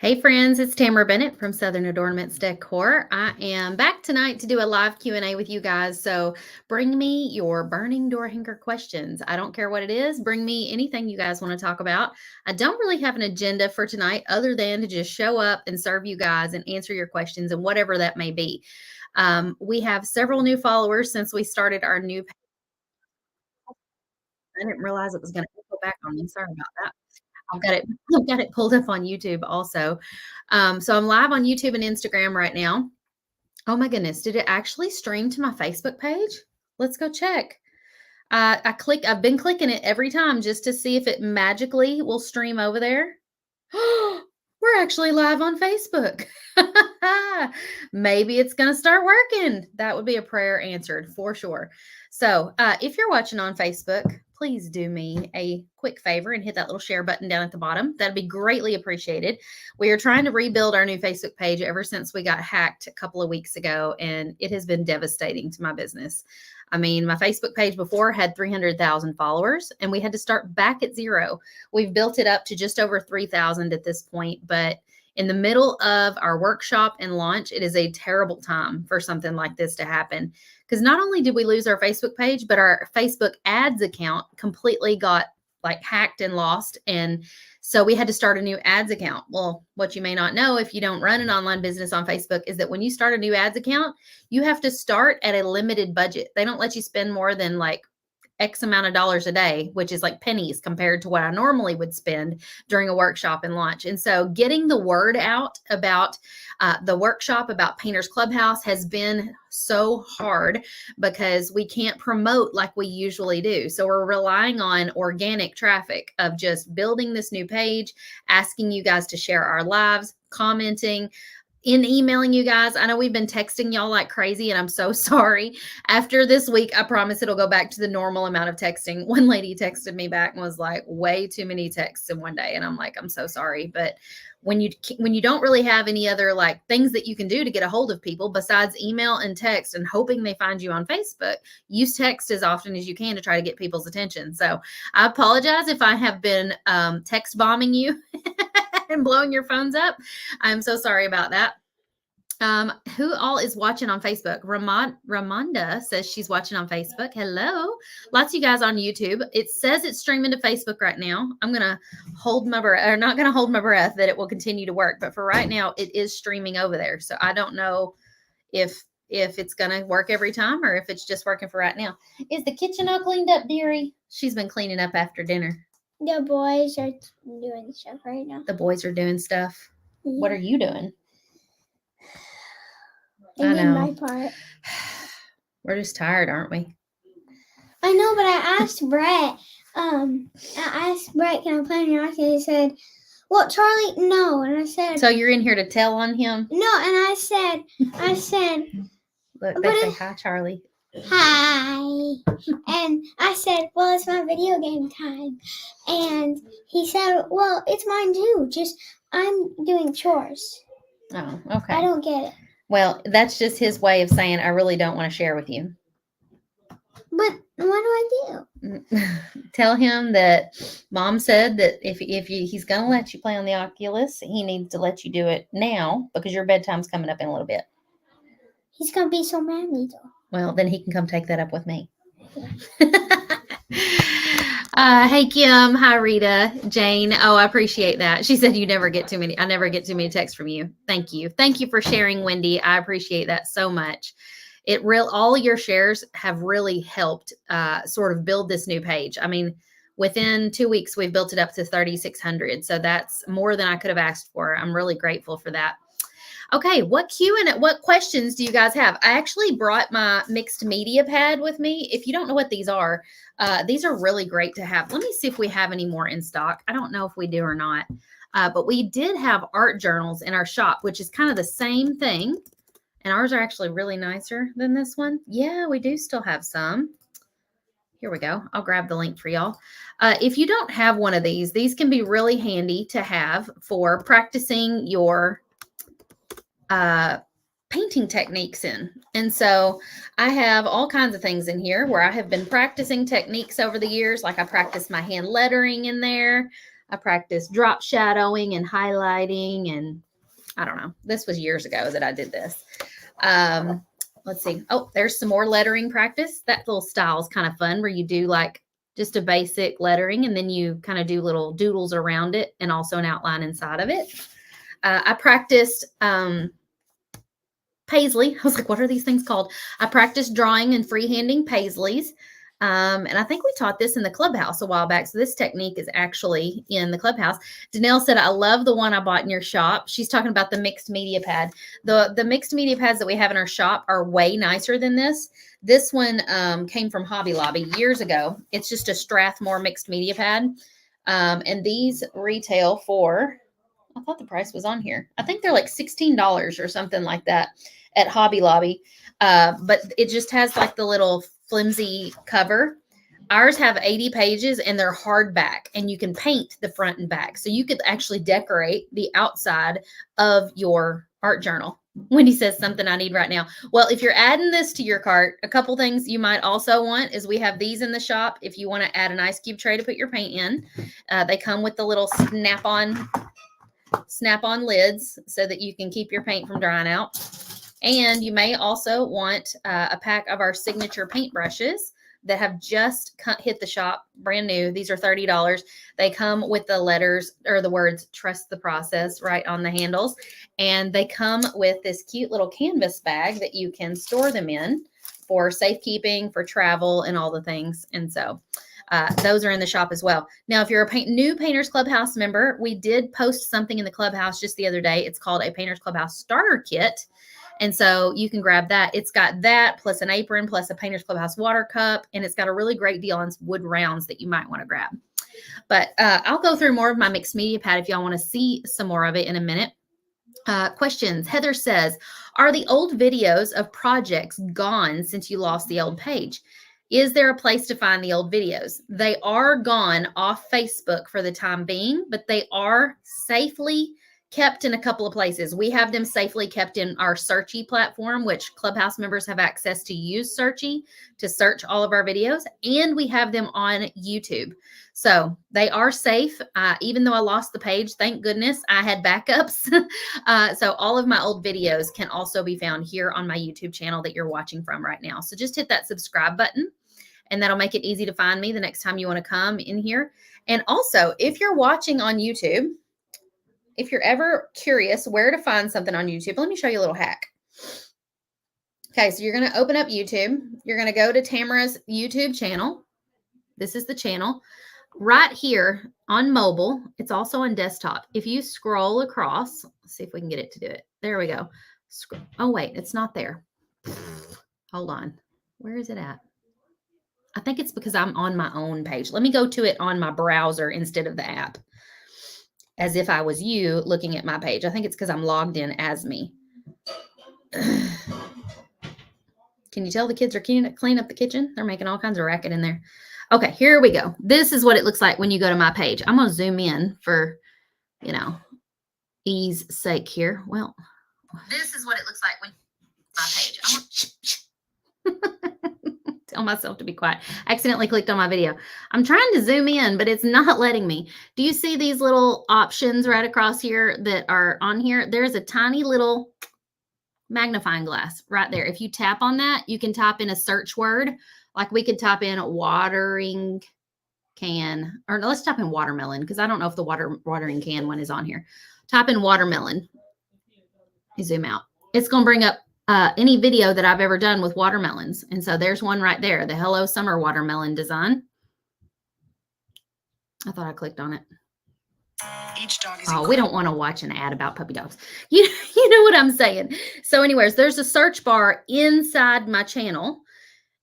Hey friends, it's Tamara Bennett from Southern Adornments Decor. I am back tonight to do a live Q&A with you guys. So bring me your burning door hanger questions. I don't care what it is. Bring me anything you guys want to talk about. I don't really have an agenda for tonight other than to just show up and serve you guys and answer your questions and whatever that may be. We have several new followers since we started our new page. I didn't realize it was going to go back on me. Sorry about that. I've got it I've got it pulled up on YouTube also. So I'm live on YouTube and Instagram right now. Oh my goodness, did it actually stream to my Facebook page? Let's go check. I've been clicking it every time just to see if it magically will stream over there. We're actually live on Facebook. Maybe it's going to start working. That would be a prayer answered for sure. So if you're watching on Facebook, please do me a quick favor and hit that little share button down at the bottom. That'd be greatly appreciated. We are trying to rebuild our new Facebook page ever since we got hacked a couple of weeks ago, and it has been devastating to my business. I mean, my Facebook page before had 300,000 followers, and we had to start back at zero. We've built it up to just over 3,000 at this point, but in the middle of our workshop and launch, it is a terrible time for something like this to happen. Because not only did we lose our Facebook page, but our Facebook ads account completely got hacked and lost. And so we had to start a new ads account. Well, what you may not know if you don't run an online business on Facebook is that when you start a new ads account, you have to start at a limited budget. They don't let you spend more than X amount of dollars a day, which is like pennies compared to what I normally would spend during a workshop and launch. And so getting the word out about the workshop, about Painters Clubhouse, has been so hard because we can't promote like we usually do. So we're relying on organic traffic of just building this new page, asking you guys to share our lives, commenting, in emailing you guys. I know we've been texting y'all like crazy, and I'm so sorry. After this week, I promise it'll go back to the normal amount of texting. One lady texted me back and was like, way too many texts in one day. And I'm like, I'm so sorry. But when you don't really have any other things that you can do to get a hold of people besides email and text and hoping they find you on Facebook, use text as often as you can to try to get people's attention. So I apologize if I have been text bombing you and blowing your phones up. I'm so sorry about that. Who all is watching on Facebook? Ramonda says she's watching on Facebook. Hello. Lots of you guys on YouTube. It says it's streaming to Facebook right now. I'm going to hold my breath, or not going to hold my breath that it will continue to work. But for right now, it is streaming over there. So I don't know if it's going to work every time or if it's just working for right now. Is the kitchen all cleaned up, dearie? She's been cleaning up after dinner. The boys are doing stuff right now. The boys are doing stuff. Mm-hmm. What are you doing? I know. My part. We're just tired, aren't we? I know, but I asked Brett. Can I play on your iPad? He said, well, Charlie, no. And I said, so you're in here to tell on him? No, and I said, look, they say hi, Charlie. Hi. And I said, well, it's my video game time. And he said, well, it's mine too. Just I'm doing chores. Oh, okay. I don't get it. Well, that's just his way of saying, I really don't want to share with you. But what do I do? Tell him that Mom said that if he's going to let you play on the Oculus, he needs to let you do it now because your bedtime's coming up in a little bit. He's going to be so mad at me, though. Well, then he can come take that up with me. Hey, Kim. Hi, Rita. Jane. Oh, I appreciate that. She said I never get too many texts from you. Thank you. Thank you for sharing, Wendy. I appreciate that so much. All your shares have really helped sort of build this new page. I mean, within 2 weeks, we've built it up to 3,600. So that's more than I could have asked for. I'm really grateful for that. Okay, what questions do you guys have? I actually brought my mixed media pad with me. If you don't know what these are really great to have. Let me see if we have any more in stock. I don't know if we do or not, but we did have art journals in our shop, which is kind of the same thing. And ours are actually really nicer than this one. Yeah, we do still have some. Here we go. I'll grab the link for y'all. If you don't have one of these can be really handy to have for practicing your painting techniques in. And so I have all kinds of things in here where I have been practicing techniques over the years. Like I practiced my hand lettering in there. I practiced drop shadowing and highlighting, and I don't know. This was years ago that I did this. Let's see. Oh, there's some more lettering practice. That little style is kind of fun where you do like just a basic lettering and then you kind of do little doodles around it and also an outline inside of it. I practiced paisley. I was like, what are these things called? I practiced drawing and freehanding paisleys. And I think we taught this in the Clubhouse a while back. So this technique is actually in the Clubhouse. Danelle said, I love the one I bought in your shop. She's talking about the mixed media pad. The mixed media pads that we have in our shop are way nicer than this. This one came from Hobby Lobby years ago. It's just a Strathmore mixed media pad. And these retail for, I thought the price was on here. I think they're like $16 or something like that at Hobby Lobby. But it just has like the little flimsy cover. Ours have 80 pages and they're hardback and you can paint the front and back. So you could actually decorate the outside of your art journal. Wendy says something I need right now. Well, if you're adding this to your cart, a couple things you might also want is we have these in the shop. If you want to add an ice cube tray to put your paint in, they come with the little snap-on lids so that you can keep your paint from drying out. And you may also want a pack of our signature paint brushes that have just hit the shop, brand new. These are $30. They come with the letters or the words, trust the process, right on the handles. And they come with this cute little canvas bag that you can store them in for safekeeping, for travel, and all the things. And so those are in the shop as well. Now, if you're a new Painters Clubhouse member, we did post something in the Clubhouse just the other day. It's called a Painters Clubhouse Starter Kit. And so you can grab that. It's got that plus an apron plus a Painters Clubhouse water cup. And it's got a really great deal on wood rounds that you might want to grab. But I'll go through more of my mixed media pad if y'all want to see some more of it in a minute. Questions. Heather says, are the old videos of projects gone since you lost the old page? Is there a place to find the old videos? They are gone off Facebook for the time being, but they are safely kept in a couple of places. We have them safely kept in our Searchy platform, which Clubhouse members have access to use Searchy to search all of our videos. And we have them on YouTube. So they are safe. Even though I lost the page, thank goodness I had backups. So all of my old videos can also be found here on my YouTube channel that you're watching from right now. So just hit that subscribe button and that'll make it easy to find me the next time you want to come in here. And also, if you're watching on YouTube, if you're ever curious where to find something on YouTube, let me show you a little hack. Okay, so you're going to open up YouTube. You're going to go to Tamara's YouTube channel. This is the channel. Right here on mobile, it's also on desktop. If you scroll across, let's see if we can get it to do it. There we go. Oh, wait, it's not there. Hold on. Where is it at? I think it's because I'm on my own page. Let me go to it on my browser instead of the app, as if I was you looking at my page. I think it's because I'm logged in as me. Can you tell the kids are cleaning up the kitchen? They're making all kinds of racket in there. Okay, here we go. This is what it looks like when you go to my page. I'm going to zoom in for, ease sake here. Well, this is what it looks like when my page. Tell myself to be quiet. I accidentally clicked on my video. I'm trying to zoom in, but it's not letting me. Do you see these little options right across here that are on here? There's a tiny little magnifying glass right there. If you tap on that, you can type in a search word. Like we could type in watering can, or let's type in watermelon, because I don't know if the watering can one is on here. Type in watermelon. You zoom out. It's going to bring up any video that I've ever done with watermelons. And so there's one right there, the Hello Summer watermelon design. I thought I clicked on it. Each dog is we don't want to watch an ad about puppy dogs. You know what I'm saying? So anyways, there's a search bar inside my channel.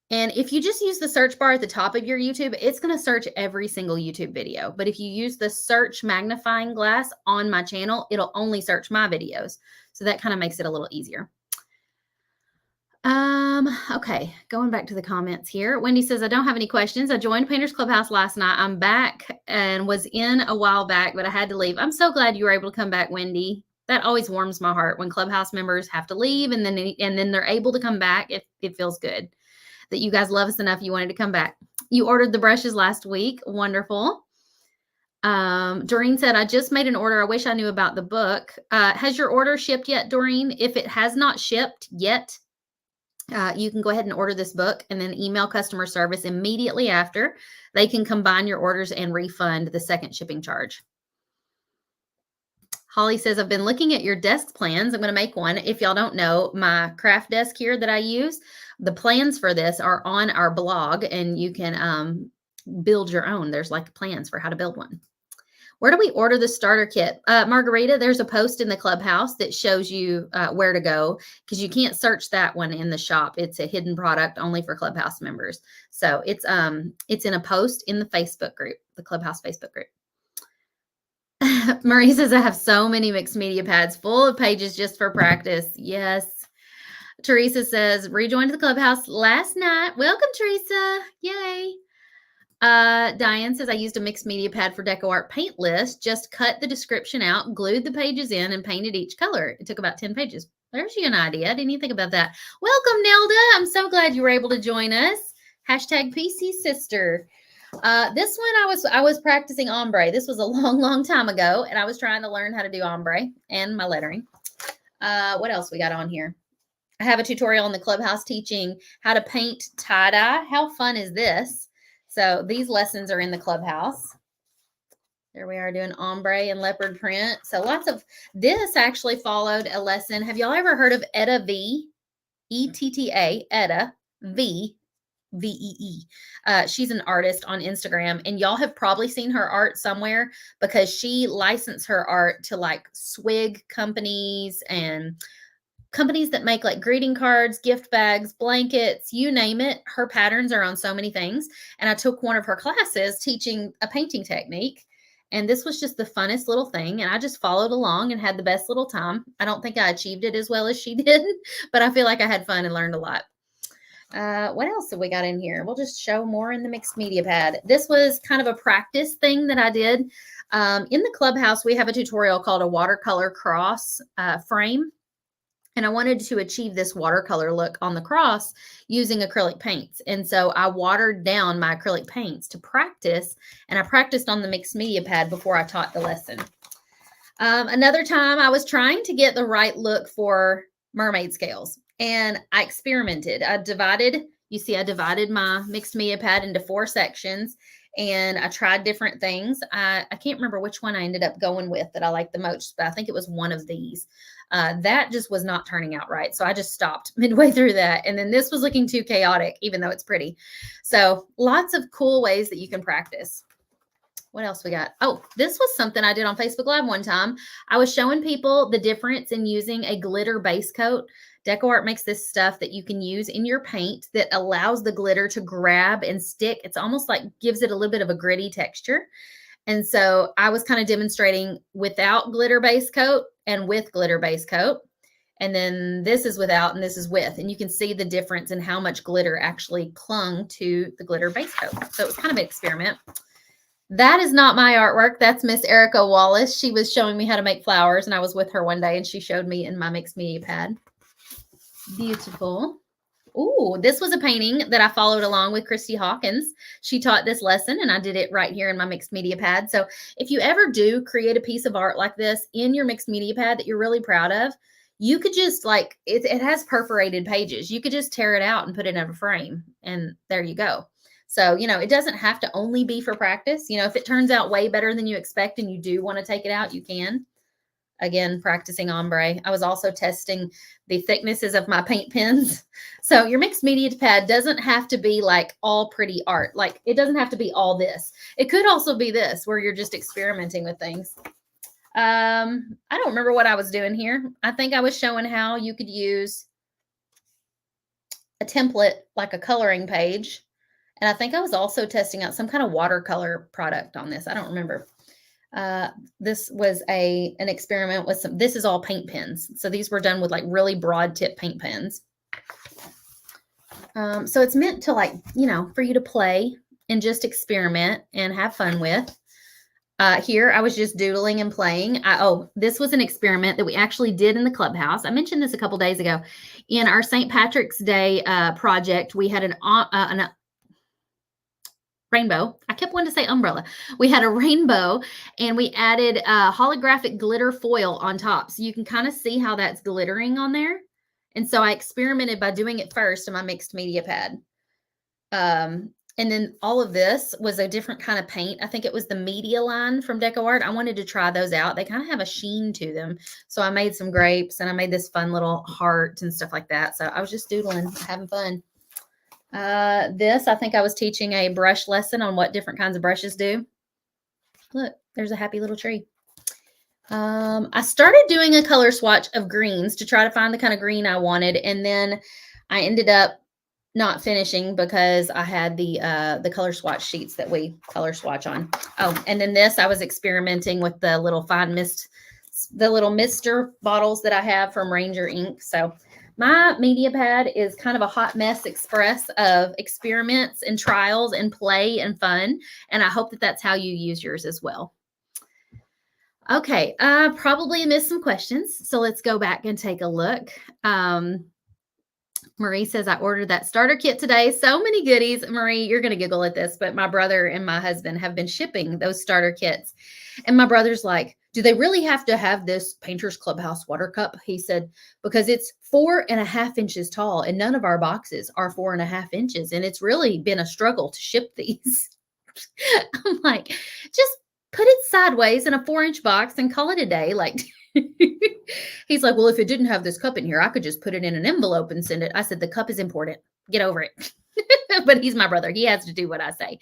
And if you just use the search bar at the top of your YouTube, it's going to search every single YouTube video. But if you use the search magnifying glass on my channel, it'll only search my videos. So that kind of makes it a little easier. Okay, going back to the comments here. Wendy says, I don't have any questions. I joined Painters Clubhouse last night. I'm back and was in a while back, but I had to leave. I'm so glad you were able to come back, Wendy. That always warms my heart when Clubhouse members have to leave and then they're able to come back. It feels good that you guys love us enough you wanted to come back. You ordered the brushes last week. Wonderful. Doreen said, I just made an order. I wish I knew about the book. Has your order shipped yet, Doreen? If it has not shipped yet, you can go ahead and order this book and then email customer service immediately after. They can combine your orders and refund the second shipping charge. Holly says, I've been looking at your desk plans. I'm going to make one. If y'all don't know, my craft desk here that I use, the plans for this are on our blog, and you can build your own. There's like plans for how to build one. Where do we order the starter kit? Margarita, there's a post in the Clubhouse that shows you where to go, because you can't search that one in the shop. It's a hidden product only for Clubhouse members. So it's in a post in the Facebook group, the Clubhouse Facebook group. Marie says, I have so many mixed media pads full of pages just for practice. Yes. Teresa says, rejoined the Clubhouse last night. Welcome, Teresa. Yay. Diane says, I used a mixed media pad for DecoArt paint list, just cut the description out, glued the pages in, and painted each color. It took about 10 pages. There's you an idea. I didn't even think about that. Welcome, Nelda. I'm so glad you were able to join us. Hashtag PC sister. This one I was practicing ombre. This was a long time ago, and I was trying to learn how to do ombre and my lettering. What else we got on here? I have a tutorial in the Clubhouse teaching how to paint tie-dye. How fun is this? So these lessons are in the Clubhouse. There we are doing ombre and leopard print. So lots of this actually followed a lesson. Have y'all ever heard of Etta V? E-T-T-A, Etta V. V-E-E. She's an artist on Instagram, and y'all have probably seen her art somewhere, because she licensed her art to like swig companies and companies that make like greeting cards, gift bags, blankets, you name it. Her patterns are on so many things. And I took one of her classes teaching a painting technique. And this was just the funnest little thing. And I just followed along and had the best little time. I don't think I achieved it as well as she did, but I feel like I had fun and learned a lot. What else have we got in here? We'll just show more in the mixed media pad. This was kind of a practice thing that I did. In the Clubhouse, we have a tutorial called a watercolor cross frame. And I wanted to achieve this watercolor look on the cross using acrylic paints. And so I watered down my acrylic paints to practice, and I practiced on the mixed media pad before I taught the lesson. Another time I was trying to get the right look for mermaid scales, and I experimented. I divided my mixed media pad into 4 sections, and I tried different things. I can't remember which one I ended up going with that I liked the most, but I think it was one of these. That just was not turning out right. So I just stopped midway through that. And then this was looking too chaotic, even though it's pretty. So lots of cool ways that you can practice. What else we got? Oh, this was something I did on Facebook Live one time. I was showing people the difference in using a glitter base coat. DecoArt makes this stuff that you can use in your paint that allows the glitter to grab and stick. It's almost like gives it a little bit of a gritty texture. And so I was kind of demonstrating without glitter base coat and with glitter base coat. And then this is without and this is with. And you can see the difference in how much glitter actually clung to the glitter base coat. So it was kind of an experiment. That is not my artwork. That's Miss Erica Wallace. She was showing me how to make flowers, and I was with her one day, and she showed me in my mixed media pad. Beautiful. Ooh, this was a painting that I followed along with Christy Hawkins. She taught this lesson, and I did it right here in my mixed media pad. So if you ever do create a piece of art like this in your mixed media pad that you're really proud of, you could just like, it has perforated pages. You could just tear it out and put it in a frame, and there you go. So, you know, it doesn't have to only be for practice. You know, if it turns out way better than you expect and you do want to take it out, you can. Again, practicing ombre. I was also testing the thicknesses of my paint pens. So your mixed media pad doesn't have to be like all pretty art. Like it doesn't have to be all this. It could also be this where you're just experimenting with things. I don't remember what I was doing here. I think I was showing how you could use a template like a coloring page. And I think I was also testing out some kind of watercolor product on this. I don't remember. This was an experiment with some, this is all paint pens. So these were done with like really broad tip paint pens. So it's meant to like, you know, for you to play and just experiment and have fun with. Here I was just doodling and playing. This was an experiment that we actually did in the Clubhouse. I mentioned this a couple days ago. In our St. Patrick's Day project, we had rainbow. I kept wanting to say umbrella. We had a rainbow and we added holographic glitter foil on top. So you can kind of see how that's glittering on there. And so I experimented by doing it first in my mixed media pad. And then all of this was a different kind of paint. I think it was the media line from DecoArt. I wanted to try those out. They kind of have a sheen to them. So I made some grapes and I made this fun little heart and stuff like that. So I was just doodling, having fun. This, I think I was teaching a brush lesson on what different kinds of brushes do. Look, there's a happy little tree. I started doing a color swatch of greens to try to find the kind of green I wanted. And then I ended up not finishing because I had the color swatch sheets that we color swatch on. Oh, and then this, I was experimenting with the little fine mist, the little mister bottles that I have from Ranger ink. So my media pad is kind of a hot mess express of experiments and trials and play and fun. And I hope that that's how you use yours as well. Okay, I probably missed some questions. So let's go back and take a look. Marie says, I ordered that starter kit today. So many goodies. Marie, you're going to giggle at this, but my brother and my husband have been shipping those starter kits. And my brother's like, do they really have to have this Painters Clubhouse water cup? He said, because it's 4.5 inches tall and none of our boxes are 4.5 inches. And it's really been a struggle to ship these. I'm like, just put it sideways in a 4-inch box and call it a day. Like, he's like, well, if it didn't have this cup in here, I could just put it in an envelope and send it. I said, the cup is important. Get over it. But he's my brother. He has to do what I say.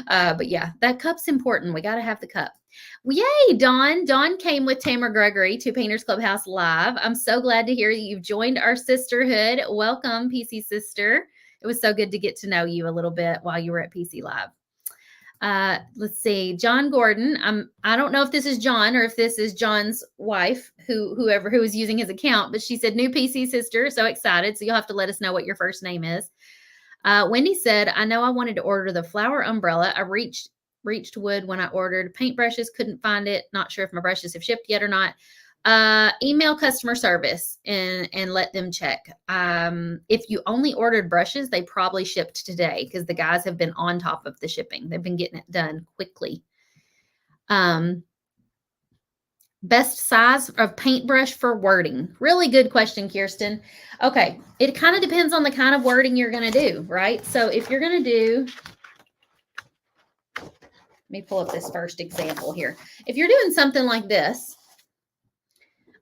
But yeah, that cup's important. We got to have the cup. Well, yay, Dawn. Dawn came with Tamara Gregory to Painters Clubhouse Live. I'm so glad to hear that you've joined our sisterhood. Welcome, PC Sister. It was so good to get to know you a little bit while you were at PC Live. Let's see, John Gordon. I don't know if this is John or if this is John's wife, who is using his account, but she said, new PC Sister. So excited. So you'll have to let us know what your first name is. Wendy said, I know I wanted to order the flower umbrella. I reached wood when I ordered paintbrushes, couldn't find it. Not sure if my brushes have shipped yet or not. Email customer service and let them check. If you only ordered brushes, they probably shipped today because the guys have been on top of the shipping. They've been getting it done quickly. Best size of paintbrush for wording. Really good question, Kirsten. Okay. It kind of depends on the kind of wording you're going to do, right? So if you're going to do, let me pull up this first example here. If you're doing something like this,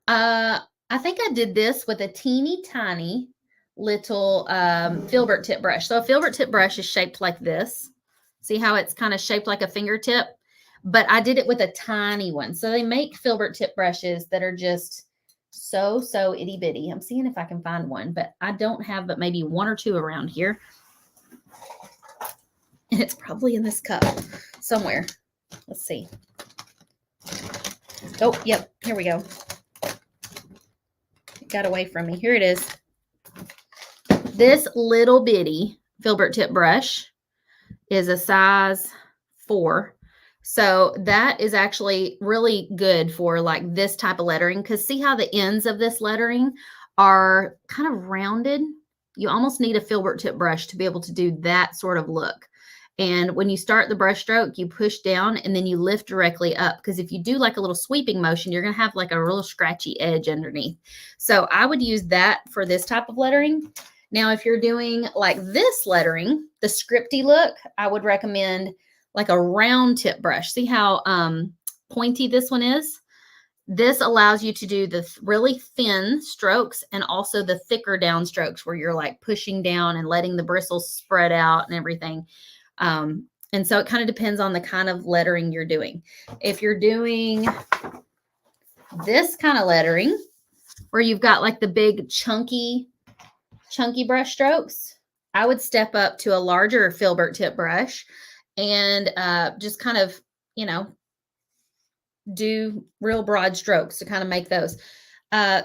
I think I did this with a teeny tiny little filbert tip brush. So a filbert tip brush is shaped like this. See how it's kind of shaped like a fingertip? But I did it with a tiny one. So they make filbert tip brushes that are just so itty bitty. I'm seeing if I can find one, but I don't have but maybe 1 or 2 around here. And it's probably in this cup somewhere. Let's see. Oh, yep. Here we go. It got away from me. Here it is. This little bitty filbert tip brush is a size 4. So that is actually really good for like this type of lettering, because see how the ends of this lettering are kind of rounded? You almost need a filbert tip brush to be able to do that sort of look. And when you start the brush stroke, you push down and then you lift directly up, because if you do like a little sweeping motion, you're going to have like a real scratchy edge underneath. So I would use that for this type of lettering. Now, if you're doing like this lettering, the scripty look, I would recommend like a round tip brush. See how pointy this one is? This allows you to do the really thin strokes and also the thicker down strokes where you're like pushing down and letting the bristles spread out and everything. And so it kind of depends on the kind of lettering you're doing. If you're doing this kind of lettering where you've got like the big chunky brush strokes, I would step up to a larger filbert tip brush and just kind of, you know, do real broad strokes to kind of make those.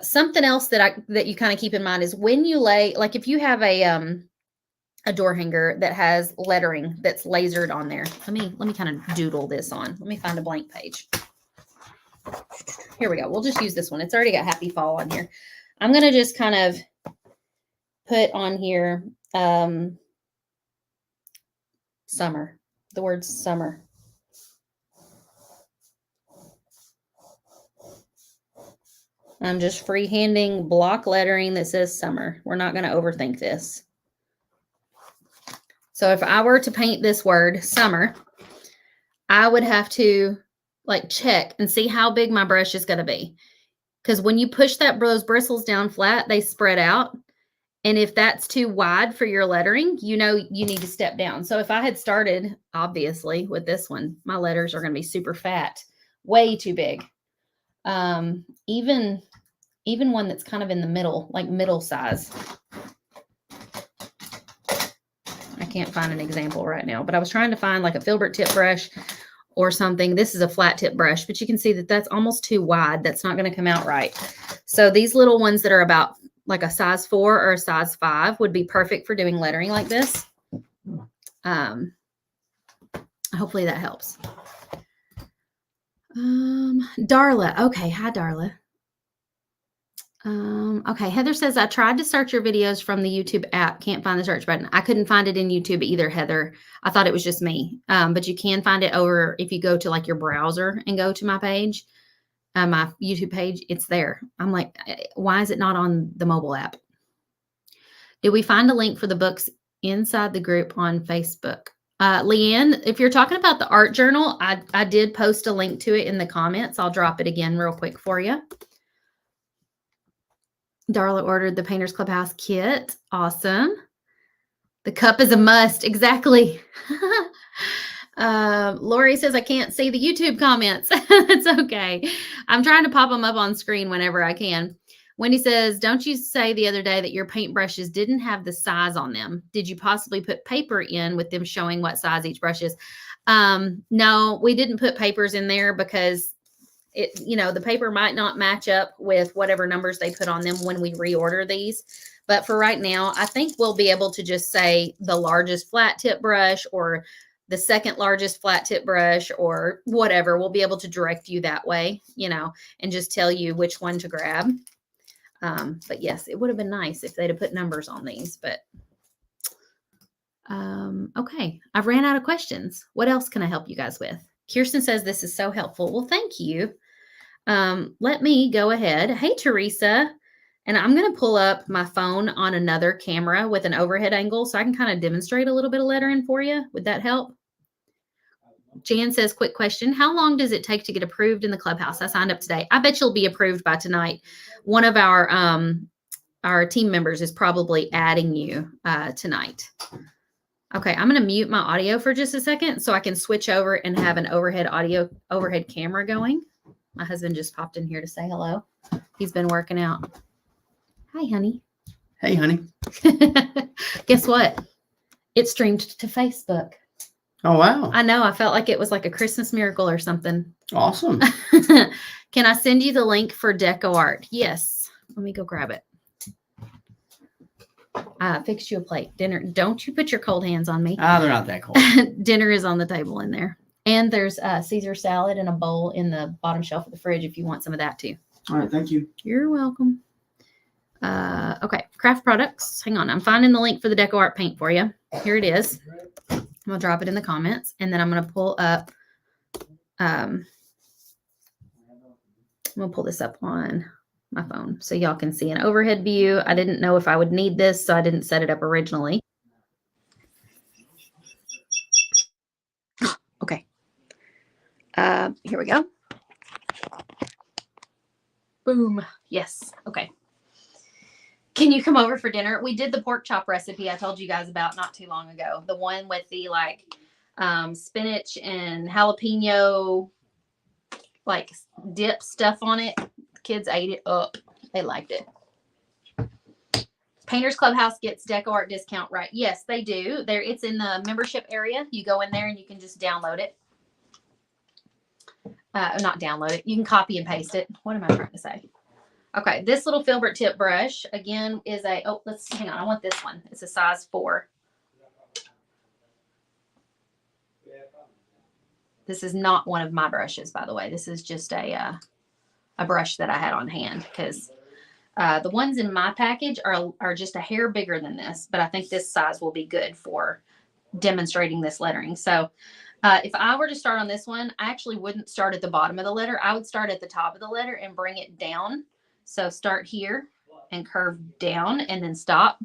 Something else that you kind of keep in mind is when you lay, like if you have a door hanger that has lettering that's lasered on there. Let me kind of doodle this on. Let me find a blank page. Here we go. We'll just use this one. It's already got Happy Fall on here. I'm going to just kind of put on here summer. the word summer. I'm just freehanding block lettering that says summer. We're not going to overthink this. So if I were to paint this word summer, I would have to like check and see how big my brush is going to be. Because when you push those bristles down flat, they spread out. And if that's too wide for your lettering, you know you need to step down. So if I had started, obviously, with this one, my letters are going to be super fat, way too big. Even one that's kind of in the middle, like middle size. I can't find an example right now, but I was trying to find like a filbert tip brush or something. This is a flat tip brush, but you can see that that's almost too wide. That's not going to come out right. So these little ones that are about like a size 4 or a size 5 would be perfect for doing lettering like this. Hopefully that helps. Darla. Okay. Hi, Darla. Okay. Heather says, I tried to search your videos from the YouTube app. Can't find the search button. I couldn't find it in YouTube either, Heather. I thought it was just me. But you can find it over if you go to like your browser and go to my page, my YouTube page, it's there. I'm like, why is it not on the mobile app? Did we find a link for the books inside the group on Facebook? Leanne, if you're talking about the art journal, I did post a link to it in the comments. I'll drop it again real quick for you. Darla ordered the Painters Clubhouse kit. Awesome. The cup is a must. Exactly. Lori says, I can't see the YouTube comments. It's okay. I'm trying to pop them up on screen whenever I can. Wendy says, don't you say the other day that your paintbrushes didn't have the size on them? Did you possibly put paper in with them showing what size each brush is? No, we didn't put papers in there because the paper might not match up with whatever numbers they put on them when we reorder these. But for right now, I think we'll be able to just say the largest flat tip brush or the second largest flat tip brush or whatever. We'll be able to direct you that way, and just tell you which one to grab. But yes, it would have been nice if they'd have put numbers on these, but okay. I've ran out of questions. What else can I help you guys with? Kirsten says this is so helpful. Well, thank you. Let me go ahead. Hey, Teresa. And I'm going to pull up my phone on another camera with an overhead angle so I can kind of demonstrate a little bit of lettering for you. Would that help? Jan says, quick question. How long does it take to get approved in the Clubhouse? I signed up today. I bet you'll be approved by tonight. One of our team members is probably adding you tonight. Okay, I'm going to mute my audio for just a second so I can switch over and have an overhead camera going. My husband just popped in here to say hello. He's been working out. Hi, honey. Hey, honey. Guess what? It streamed to Facebook. Oh, wow. I know. I felt like it was like a Christmas miracle or something. Awesome. Can I send you the link for Deco Art? Yes. Let me go grab it. I fixed you a plate. Dinner. Don't you put your cold hands on me. They're not that cold. Dinner is on the table in there. And there's Caesar salad in a bowl in the bottom shelf of the fridge if you want some of that too. All right. Thank you. You're welcome. Okay. Craft products. Hang on. I'm finding the link for the Deco Art paint for you. Here it is. I'm going to drop it in the comments. And then I'm going to pull up. I'm going to pull this up on my phone so y'all can see an overhead view. I didn't know if I would need this, so I didn't set it up originally. Okay. Here we go. Boom. Yes. Okay. Can you come over for dinner? We did the pork chop recipe I told you guys about not too long ago. The one with the spinach and jalapeno dip stuff on it. Kids ate it up. They liked it. Painters Clubhouse gets Deco Art discount, right? Yes, they do. It's in the membership area. You go in there and you can just download it. Not download it. You can copy and paste it. What am I trying to say? Okay, this little filbert tip brush again is let's hang on. I want this one. It's a size 4. This is not one of my brushes, by the way. This is just a brush that I had on hand because the ones in my package are just a hair bigger than this, but I think this size will be good for demonstrating this lettering. So If I were to start on this one, I actually wouldn't start at the bottom of the letter. I would start at the top of the letter and bring it down. So start here and curve down and then stop.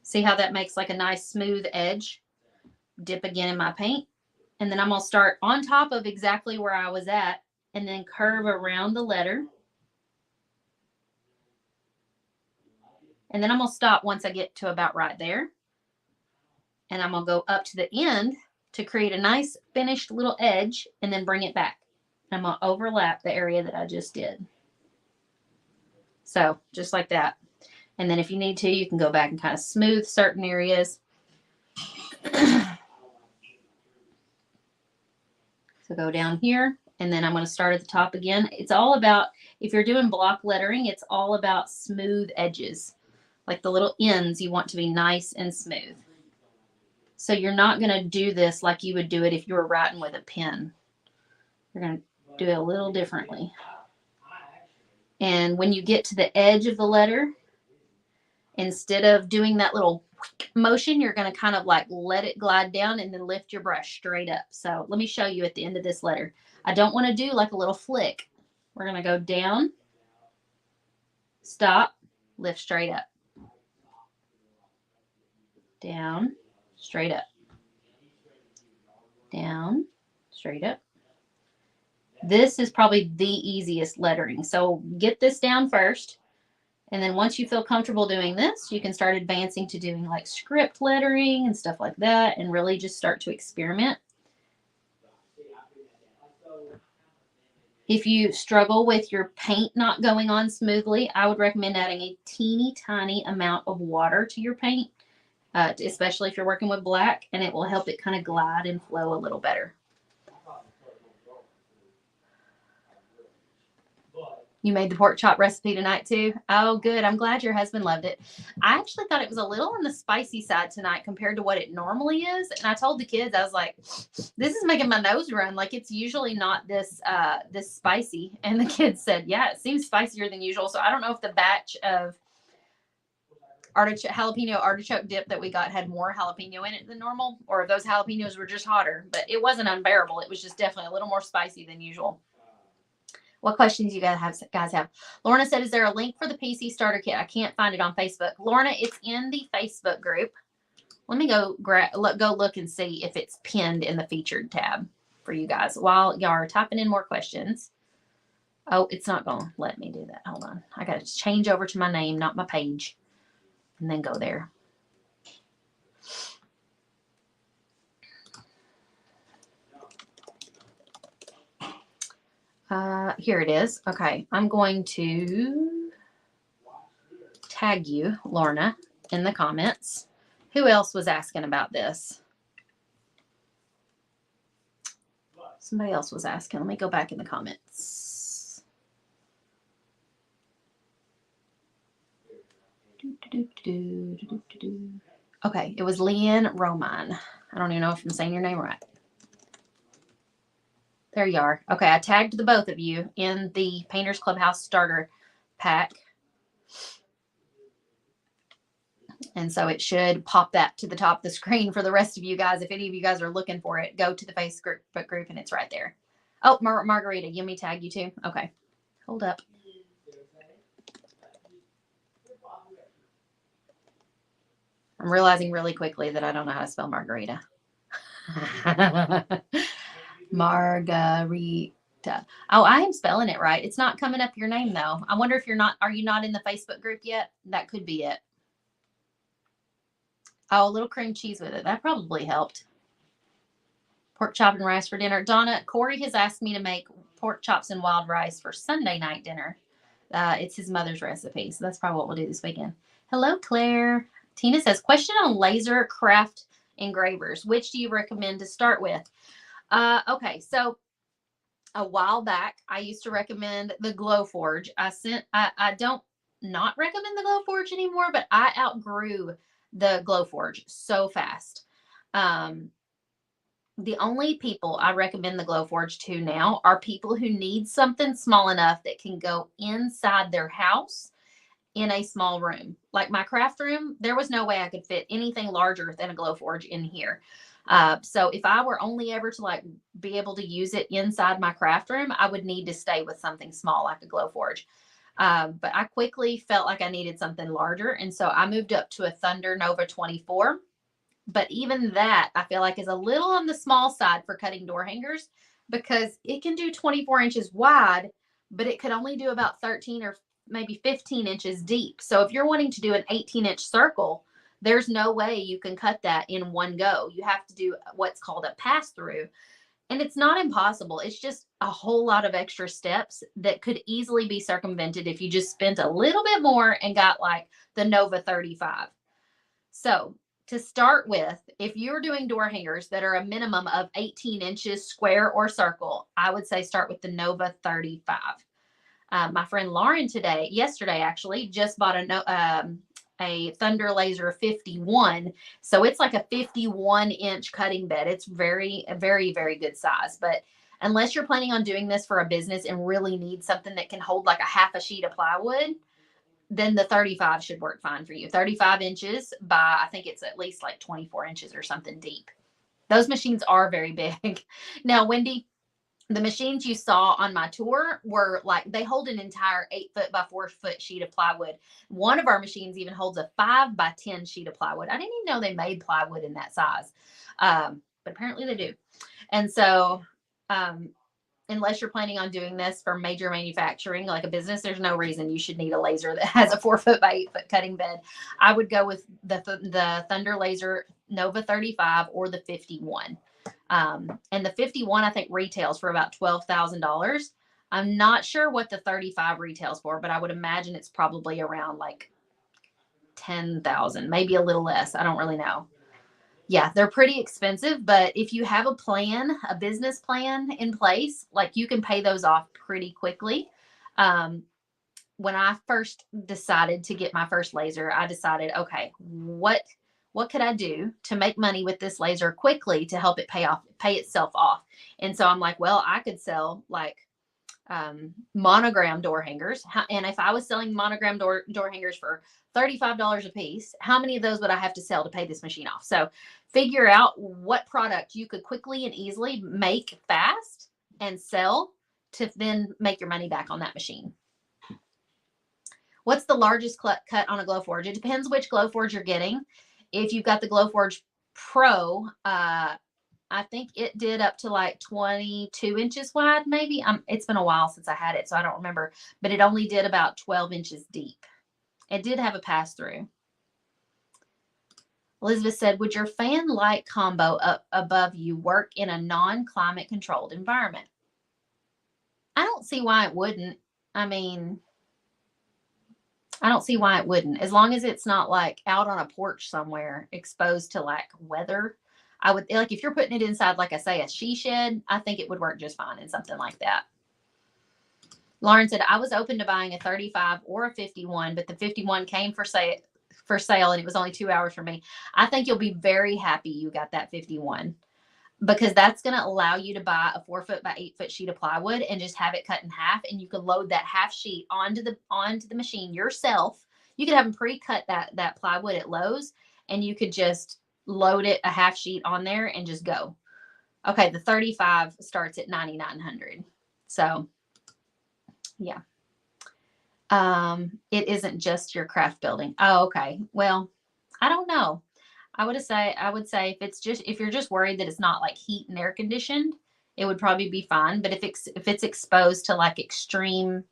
See how that makes like a nice smooth edge? Dip again in my paint. And then I'm going to start on top of exactly where I was at and then curve around the letter. And then I'm going to stop once I get to about right there. And I'm going to go up to the end to create a nice finished little edge and then bring it back. I'm going to overlap the area that I just did. So just like that. And then if you need to, you can go back and kind of smooth certain areas. So go down here, and then I'm going to start at the top again. It's all about, if you're doing block lettering, it's all about smooth edges. Like the little ends, you want to be nice and smooth. So you're not going to do this like you would do it if you were writing with a pen. You're going to do it a little differently. And when you get to the edge of the letter, instead of doing that little motion, you're going to kind of like let it glide down and then lift your brush straight up. So let me show you at the end of this letter. I don't want to do like a little flick. We're going to go down, stop, lift straight up. Down, straight up. Down, straight up. This is probably the easiest lettering. So get this down first. And then once you feel comfortable doing this, you can start advancing to doing like script lettering and stuff like that, and really just start to experiment. If you struggle with your paint not going on smoothly, I would recommend adding a teeny tiny amount of water to your paint, especially if you're working with black, and it will help it kind of glide and flow a little better. You made the pork chop recipe tonight too? Oh, good. I'm glad your husband loved it. I actually thought it was a little on the spicy side tonight compared to what it normally is. And I told the kids, I was like, this is making my nose run. Like it's usually not this spicy. And the kids said, yeah, it seems spicier than usual. So I don't know if the batch of jalapeno artichoke dip that we got had more jalapeno in it than normal, or if those jalapenos were just hotter. But it wasn't unbearable. It was just definitely a little more spicy than usual. What questions you guys have? Lorna said, is there a link for the PC starter kit? I can't find it on Facebook. Lorna, it's in the Facebook group. Let me go look and see if it's pinned in the featured tab for you guys while y'all are typing in more questions. Oh, it's not going to let me do that. Hold on. I got to change over to my name, not my page, and then go there. Here it is. Okay, I'm going to tag you, Lorna, in the comments. Who else was asking about this? Somebody else was asking. Let me go back in the comments. Okay, it was Leanne Roman. I don't even know if I'm saying your name right. There you are. Okay, I tagged the both of you in the Painters Clubhouse starter pack. And so it should pop that to the top of the screen for the rest of you guys. If any of you guys are looking for it, go to the Facebook group and it's right there. Oh, Margarita, you want me to tag you too? Okay, hold up. I'm realizing really quickly that I don't know how to spell Margarita. Margarita. Oh, I am spelling it right. It's not coming up your name though. I wonder if are you not in the Facebook group yet? That could be it. Oh, a little cream cheese with it. That probably helped. Pork chop and rice for dinner. Donna, Corey has asked me to make pork chops and wild rice for Sunday night dinner. It's his mother's recipe. So that's probably what we'll do this weekend. Hello, Claire. Tina says, question on laser craft engravers. Which do you recommend to start with? Okay, so a while back, I used to recommend the Glowforge. I don't not recommend the Glowforge anymore, but I outgrew the Glowforge so fast. The only people I recommend the Glowforge to now are people who need something small enough that can go inside their house in a small room. Like my craft room, there was no way I could fit anything larger than a Glowforge in here. So if I were only ever to like be able to use it inside my craft room, I would need to stay with something small like a Glowforge. But I quickly felt like I needed something larger. And so I moved up to a Thunder Nova 24. But even that, I feel like is a little on the small side for cutting door hangers because it can do 24 inches wide, but it could only do about 13 or maybe 15 inches deep. So if you're wanting to do an 18-inch circle, there's no way you can cut that in one go. You have to do what's called a pass through. And it's not impossible. It's just a whole lot of extra steps that could easily be circumvented if you just spent a little bit more and got like the Nova 35. So to start with, if you're doing door hangers that are a minimum of 18 inches square or circle, I would say start with the Nova 35. My friend Lauren yesterday actually, just bought a Thunder Laser 51. So it's like a 51-inch cutting bed. It's very, very, very good size. But unless you're planning on doing this for a business and really need something that can hold like a half a sheet of plywood, then the 35 should work fine for you. 35 inches by, I think it's at least like 24 inches or something deep. Those machines are very big. Now, Wendy, the machines you saw on my tour were like, they hold an entire 8-foot by 4-foot sheet of plywood. One of our machines even holds a 5 by 10 sheet of plywood. I didn't even know they made plywood in that size. But apparently they do. And so, unless you're planning on doing this for major manufacturing, like a business, there's no reason you should need a laser that has a 4-foot by 8-foot cutting bed. I would go with the Thunder Laser Nova 35 or the 51. And the 51, I think, retails for about $12,000. I'm not sure what the 35 retails for, but I would imagine it's probably around like 10,000, maybe a little less. I don't really know. Yeah, they're pretty expensive, but if you have a plan, a business plan in place, like you can pay those off pretty quickly. When I first decided to get my first laser, I decided, okay, what could I do to make money with this laser quickly to help it pay itself off? And so I'm like, well, I could sell like monogram door hangers. And if I was selling monogram door hangers for $35 a piece, how many of those would I have to sell to pay this machine off? So figure out what product you could quickly and easily make fast and sell to then make your money back on that machine. What's the largest cut on a Glowforge? It depends which Glowforge you're getting. If you've got the Glowforge Pro, I think it did up to like 22 inches wide, maybe. It's been a while since I had it, so I don't remember. But it only did about 12 inches deep. It did have a pass-through. Elizabeth said, would your fan light combo up above you work in a non-climate controlled environment? I don't see why it wouldn't. I mean, I don't see why it wouldn't. As long as it's not like out on a porch somewhere exposed to like weather. I would, like, if you're putting it inside, like I say, a she shed, I think it would work just fine in something like that. Lauren said, I was open to buying a 35 or a 51, but the 51 came for sale and it was only 2 hours for me. I think you'll be very happy you got that 51 because that's going to allow you to buy a 4-foot by 8-foot sheet of plywood and just have it cut in half. And you can load that half sheet onto the machine yourself. You could have them pre-cut that plywood at Lowe's and you could just load it a half sheet on there and just go. Okay. The 35 starts at $9,900. So yeah. It isn't just your craft building. Oh, okay. Well, I don't know. I would say if you're just worried that it's not like heat and air conditioned, it would probably be fine. But if it's exposed to like extreme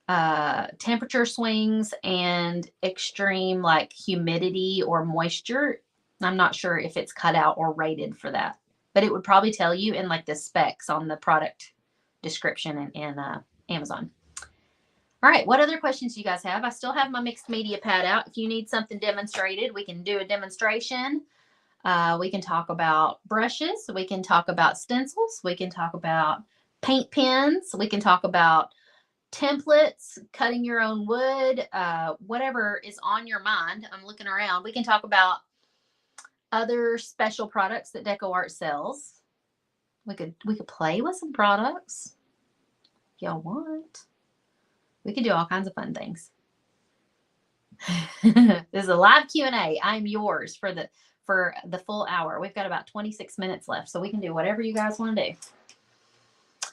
temperature swings and extreme like humidity or moisture, I'm not sure if it's cut out or rated for that. But it would probably tell you in like the specs on the product description in Amazon. All right, what other questions do you guys have? I still have my mixed media pad out. If you need something demonstrated, we can do a demonstration. We can talk about brushes. We can talk about stencils. We can talk about paint pens. We can talk about templates, cutting your own wood, whatever is on your mind. I'm looking around. We can talk about other special products that DecoArt sells. We could play with some products if y'all want. We could do all kinds of fun things. This is a live Q&A. I'm yours for for the full hour. We've got about 26 minutes left, so we can do whatever you guys want to do.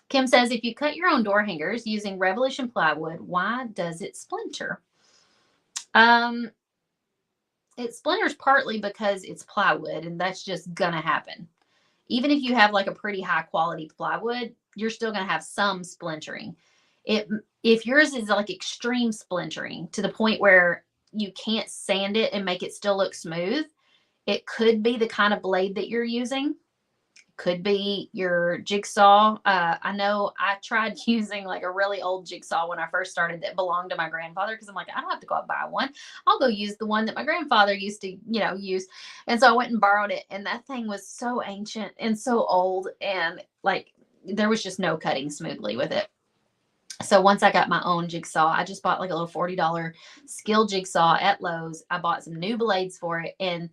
Kim says, if you cut your own door hangers using Revolution plywood, why does it splinter? It splinters partly because it's plywood, and that's just going to happen. Even if you have like a pretty high quality plywood, you're still going to have some splintering. If yours is like extreme splintering to the point where you can't sand it and make it still look smooth, it could be the kind of blade that you're using. Could be your jigsaw. I know I tried using like a really old jigsaw when I first started that belonged to my grandfather, because I'm like, I don't have to go out and buy one. I'll go use the one that my grandfather used to, use. And so I went and borrowed it, and that thing was so ancient and so old, and like there was just no cutting smoothly with it. So once I got my own jigsaw, I just bought like a little $40 skill jigsaw at Lowe's. I bought some new blades for it, and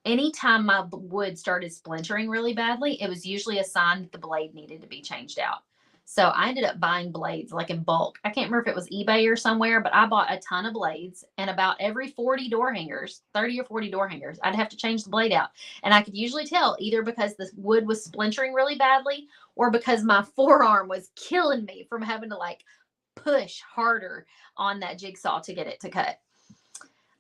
anytime my wood started splintering really badly, it was usually a sign that the blade needed to be changed out. So I ended up buying blades like in bulk. I can't remember if it was eBay or somewhere, but I bought a ton of blades, and about every 40 door hangers, 30 or 40 door hangers, I'd have to change the blade out. And I could usually tell either because the wood was splintering really badly or because my forearm was killing me from having to like push harder on that jigsaw to get it to cut.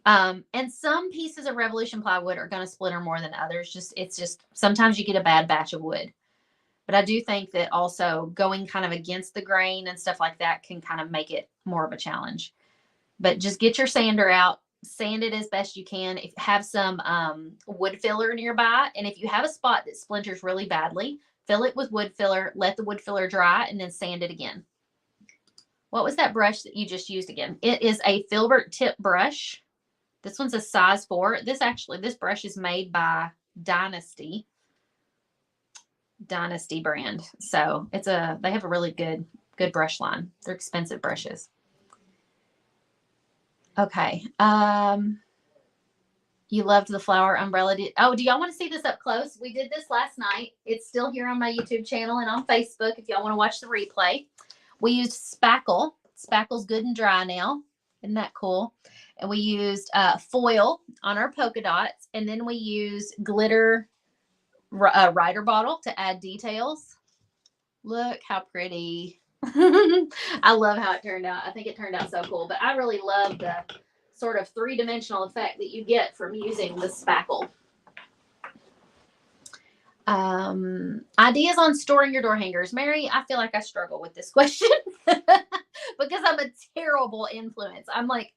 And some pieces of Revolution plywood are going to splinter more than others. It's just sometimes you get a bad batch of wood. But I do think that also going kind of against the grain and stuff like that can kind of make it more of a challenge. But just get your sander out, sand it as best you can. Have some wood filler nearby. And if you have a spot that splinters really badly, fill it with wood filler, let the wood filler dry, and then sand it again. What was that brush that you just used again? It is a filbert tip brush. This one's a size 4. This brush is made by Dynasty brand. So they have a really good brush line. They're expensive brushes. Okay. You loved the flower umbrella. Do y'all want to see this up close? We did this last night. It's still here on my YouTube channel and on Facebook if y'all want to watch the replay. We used spackle. Spackle's good and dry now. Isn't that cool? And we used foil on our polka dots. And then we used glitter Rider bottle to add details. Look how pretty. I love how it turned out. I think it turned out so cool. But I really love the sort of 3-dimensional effect that you get from using the spackle. Ideas on storing your door hangers. Mary, I feel like I struggle with this question because I'm a terrible influence. I'm like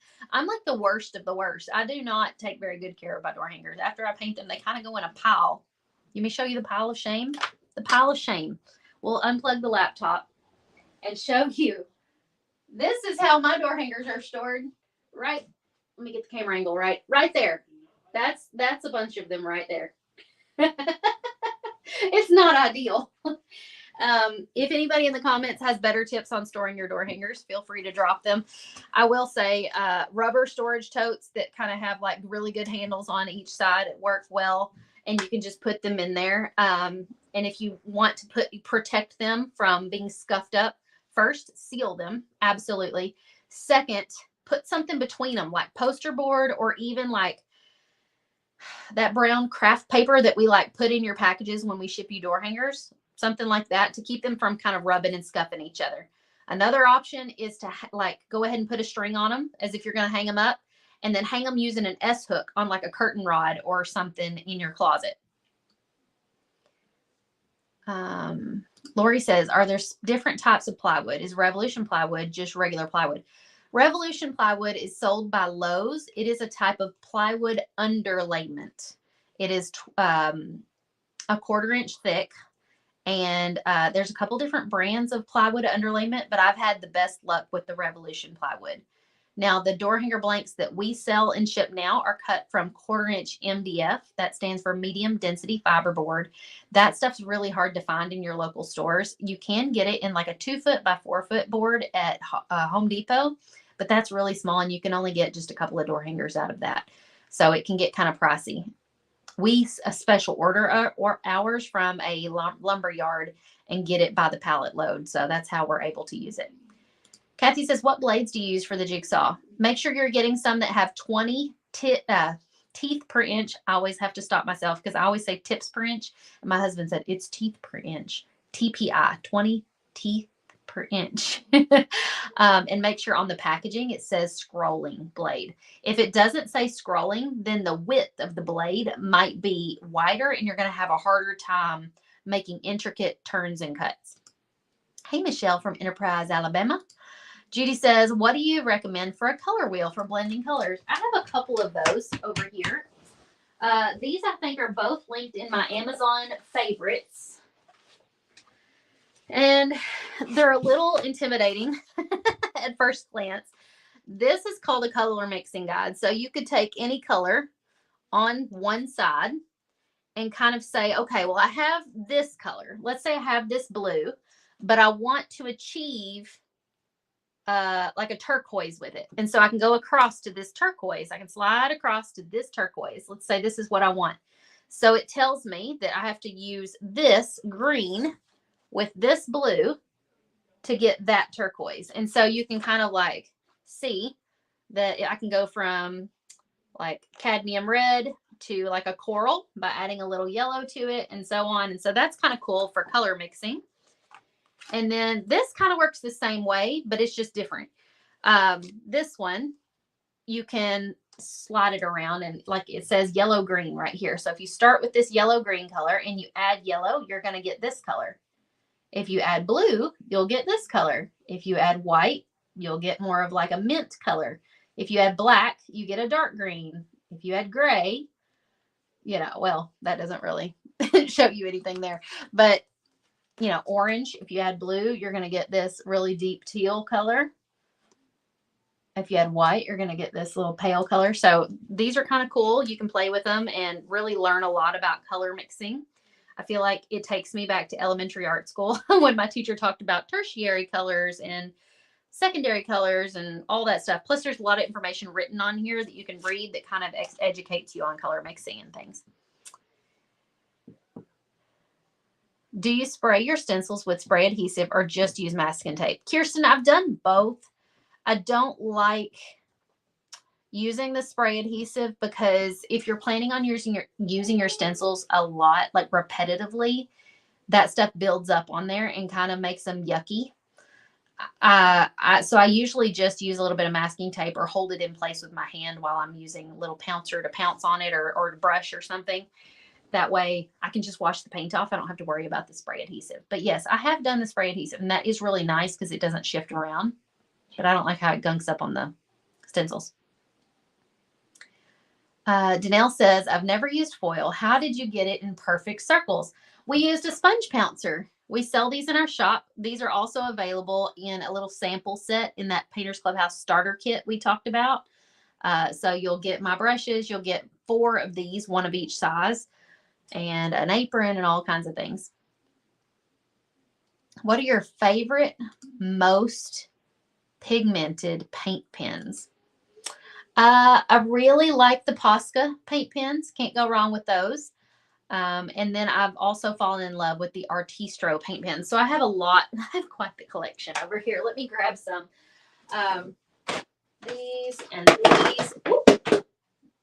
the worst of the worst. I do not take very good care of my door hangers. After I paint them, they kind of go in a pile. Let me show you the pile of shame. The pile of shame. We'll unplug the laptop and show you. This is how my door hangers are stored. Right. Let me get the camera angle right there. That's a bunch of them right there. It's not ideal. If anybody in the comments has better tips on storing your door hangers, feel free to drop them. I will say rubber storage totes that kind of have like really good handles on each side work well, and you can just put them in there. And if you want to protect them from being scuffed up, first, seal them. Absolutely. Second, put something between them, like poster board or even like that brown craft paper that we like put in your packages when we ship you door hangers, something like that to keep them from kind of rubbing and scuffing each other. Another option is to like go ahead and put a string on them as if you're going to hang them up, and then hang them using an S hook on like a curtain rod or something in your closet. Lori says, are there different types of plywood? Is Revolution plywood just regular plywood? Revolution plywood is sold by Lowe's. It is a type of plywood underlayment. It is a 1/4 inch thick, and there's a couple different brands of plywood underlayment, but I've had the best luck with the Revolution plywood. Now, the door hanger blanks that we sell and ship now are cut from 1/4 inch MDF. That stands for medium density fiberboard. That stuff's really hard to find in your local stores. You can get it in like a 2 foot by 4 foot board at Home Depot, but that's really small, and you can only get just a couple of door hangers out of that. So it can get kind of pricey. We special order ours from a lumber yard and get it by the pallet load. So that's how we're able to use it. Kathy says, what blades do you use for the jigsaw? Make sure you're getting some that have 20 teeth per inch. I always have to stop myself because I always say tips per inch. And my husband said it's teeth per inch. TPI, 20 teeth per inch. And make sure on the packaging it says scrolling blade. If it doesn't say scrolling, then the width of the blade might be wider and you're going to have a harder time making intricate turns and cuts. Hey, Michelle from Enterprise, Alabama. Judy says, what do you recommend for a color wheel for blending colors? I have a couple of those over here. These I think are both linked in my Amazon favorites. And they're a little intimidating at first glance. This is called a color mixing guide. So you could take any color on one side and kind of say, okay, well, I have this color. Let's say I have this blue, but I want to achieve like a turquoise with it. And so I can go across to this turquoise. I can slide across to this turquoise. Let's say this is what I want. So it tells me that I have to use this green with this blue to get that turquoise. And so you can kind of like see that I can go from like cadmium red to like a coral by adding a little yellow to it and so on. And so that's kind of cool for color mixing. And then this kind of works the same way, but it's just different. This one, you can slide it around and like it says yellow green right here. So if you start with this yellow green color and you add yellow, you're going to get this color. If you add blue, you'll get this color. If you add white, you'll get more of like a mint color. If you add black, you get a dark green. If you add gray, you know, well, that doesn't really show you anything there. But, you know, orange, if you add blue, you're going to get this really deep teal color. If you add white, you're going to get this little pale color. So these are kind of cool. You can play with them and really learn a lot about color mixing. I feel like it takes me back to elementary art school when my teacher talked about tertiary colors and secondary colors and all that stuff. Plus, there's a lot of information written on here that you can read that kind of educates you on color mixing and things. Do you spray your stencils with spray adhesive or just use masking tape? Kirsten, I've done both. I don't like using the spray adhesive because if you're planning on using your stencils a lot, like repetitively, that stuff builds up on there and kind of makes them yucky. So I usually just use a little bit of masking tape or hold it in place with my hand while I'm using a little pouncer to pounce on it or to brush or something. That way I can just wash the paint off. I don't have to worry about the spray adhesive. But yes, I have done the spray adhesive and that is really nice because it doesn't shift around. But I don't like how it gunks up on the stencils. Danelle says, I've never used foil. How did you get it in perfect circles? We used a sponge pouncer. We sell these in our shop. These are also available in a little sample set in that Painters Clubhouse starter kit we talked about. So you'll get my brushes. You'll get 4 of these, 1 of each size, and an apron and all kinds of things. What are your favorite, most pigmented paint pens? I really like the Posca paint pens. Can't go wrong with those. And then I've also fallen in love with the Artistro paint pens. So I have a lot. I have quite the collection over here. Let me grab some. These and these. Whoop,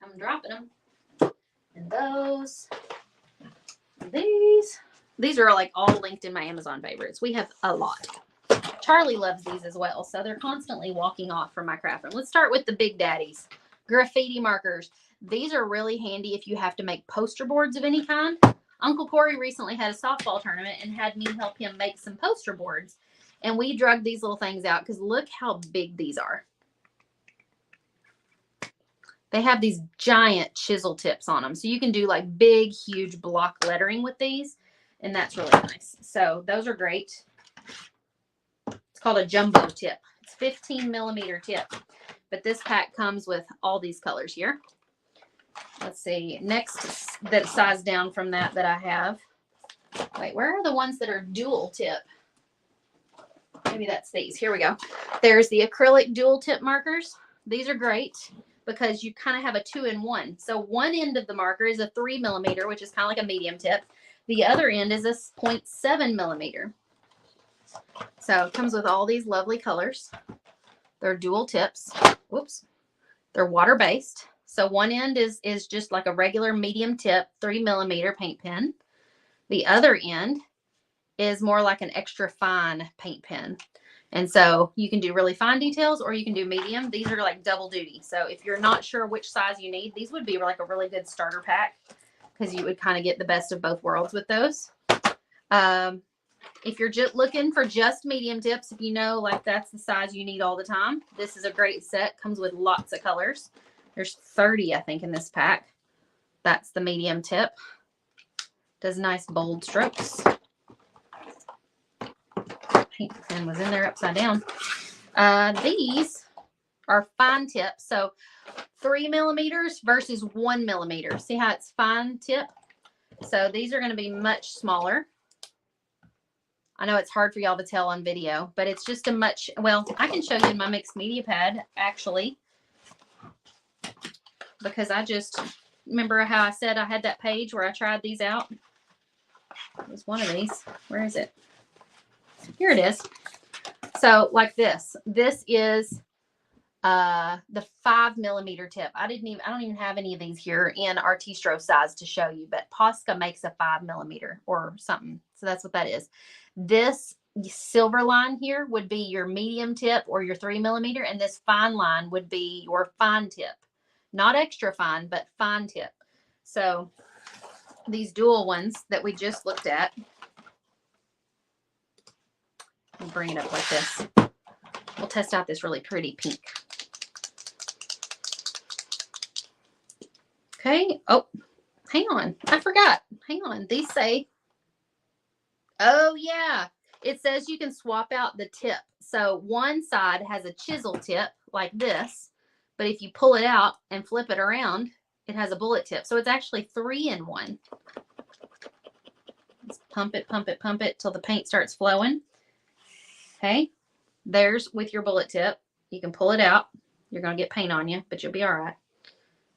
I'm dropping them. And those. These are like all linked in my Amazon favorites. We have a lot. Charlie loves these as well. So they're constantly walking off from my craft room. Let's start with the big daddies. Graffiti markers. These are really handy if you have to make poster boards of any kind. Uncle Corey recently had a softball tournament and had me help him make some poster boards. And we drug these little things out because look how big these are. They have these giant chisel tips on them. So you can do like big, huge block lettering with these. And that's really nice. So those are great. It's called a jumbo tip. It's 15 millimeter tip. But this pack comes with all these colors here. Let's see. Next, that size down from that I have. Wait, where are the ones that are dual tip? Maybe that's these. Here we go. There's the acrylic dual tip markers. These are great because you kind of have a 2-in-1. So one end of the marker is a 3 millimeter, which is kind of like a medium tip. The other end is a 0.7 millimeter. So it comes with all these lovely colors. They're dual tips. Whoops. They're water-based. So one end is just like a regular medium tip 3mm paint pen. The other end is more like an extra fine paint pen. And so you can do really fine details or you can do medium. These are like double duty. So if you're not sure which size you need, these would be like a really good starter pack because you would kind of get the best of both worlds with those. If you're just looking for just medium tips, if you know like that's the size you need all the time, this is a great set. Comes with lots of colors. There's 30, I think, in this pack. That's the medium tip. Does nice bold strokes. Paint pen was in there upside down. These are fine tips. So 3mm versus 1mm. See how it's fine tip? So these are going to be much smaller. I know it's hard for y'all to tell on video, but it's just a much, well, I can show you in my mixed media pad, actually, because I just remember how I said I had that page where I tried these out. It was one of these. Where is it? Here it is. So like this is the 5mm tip. I don't even have any of these here in Artistro size to show you, but Posca makes a 5mm or something. So that's what that is. This silver line here would be your medium tip or your 3mm, and this fine line would be your fine tip. Not extra fine, but fine tip. So these dual ones that we just looked at, I'll bring it up like this. We'll test out this really pretty pink. Okay. Oh, hang on. I forgot. Hang on. These say, oh yeah, it says you can swap out the tip. So one side has a chisel tip like this, but if you pull it out and flip it around, it has a bullet tip. So it's actually 3 in 1. Let's pump it, pump it, pump it till the paint starts flowing. Okay. There's with your bullet tip. You can pull it out. You're going to get paint on you, but you'll be all right.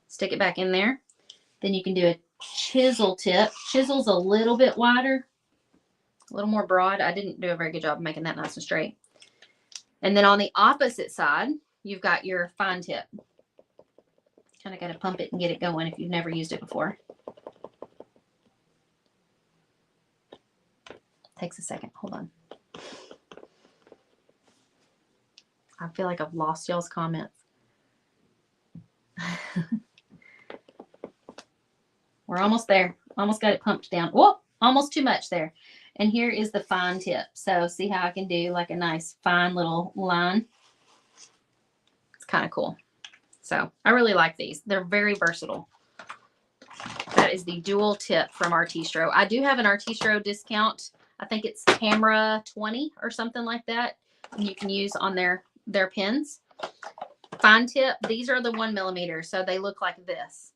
Stick it back in there. Then you can do a chisel tip. Chisel's a little bit wider, a little more broad. I didn't do a very good job of making that nice and straight. And then on the opposite side, you've got your fine tip. Kind of got to pump it and get it going if you've never used it before. Takes a second. Hold on. I feel like I've lost y'all's comments. We're almost there. Almost got it pumped down. Whoa, almost too much there. And here is the fine tip. So see how I can do like a nice fine little line. It's kind of cool. So I really like these. They're very versatile. That is the dual tip from Artistro. I do have an Artistro discount. I think it's camera 20 or something like that. And you can use on their pens. Fine tip. These are the 1mm. So they look like this.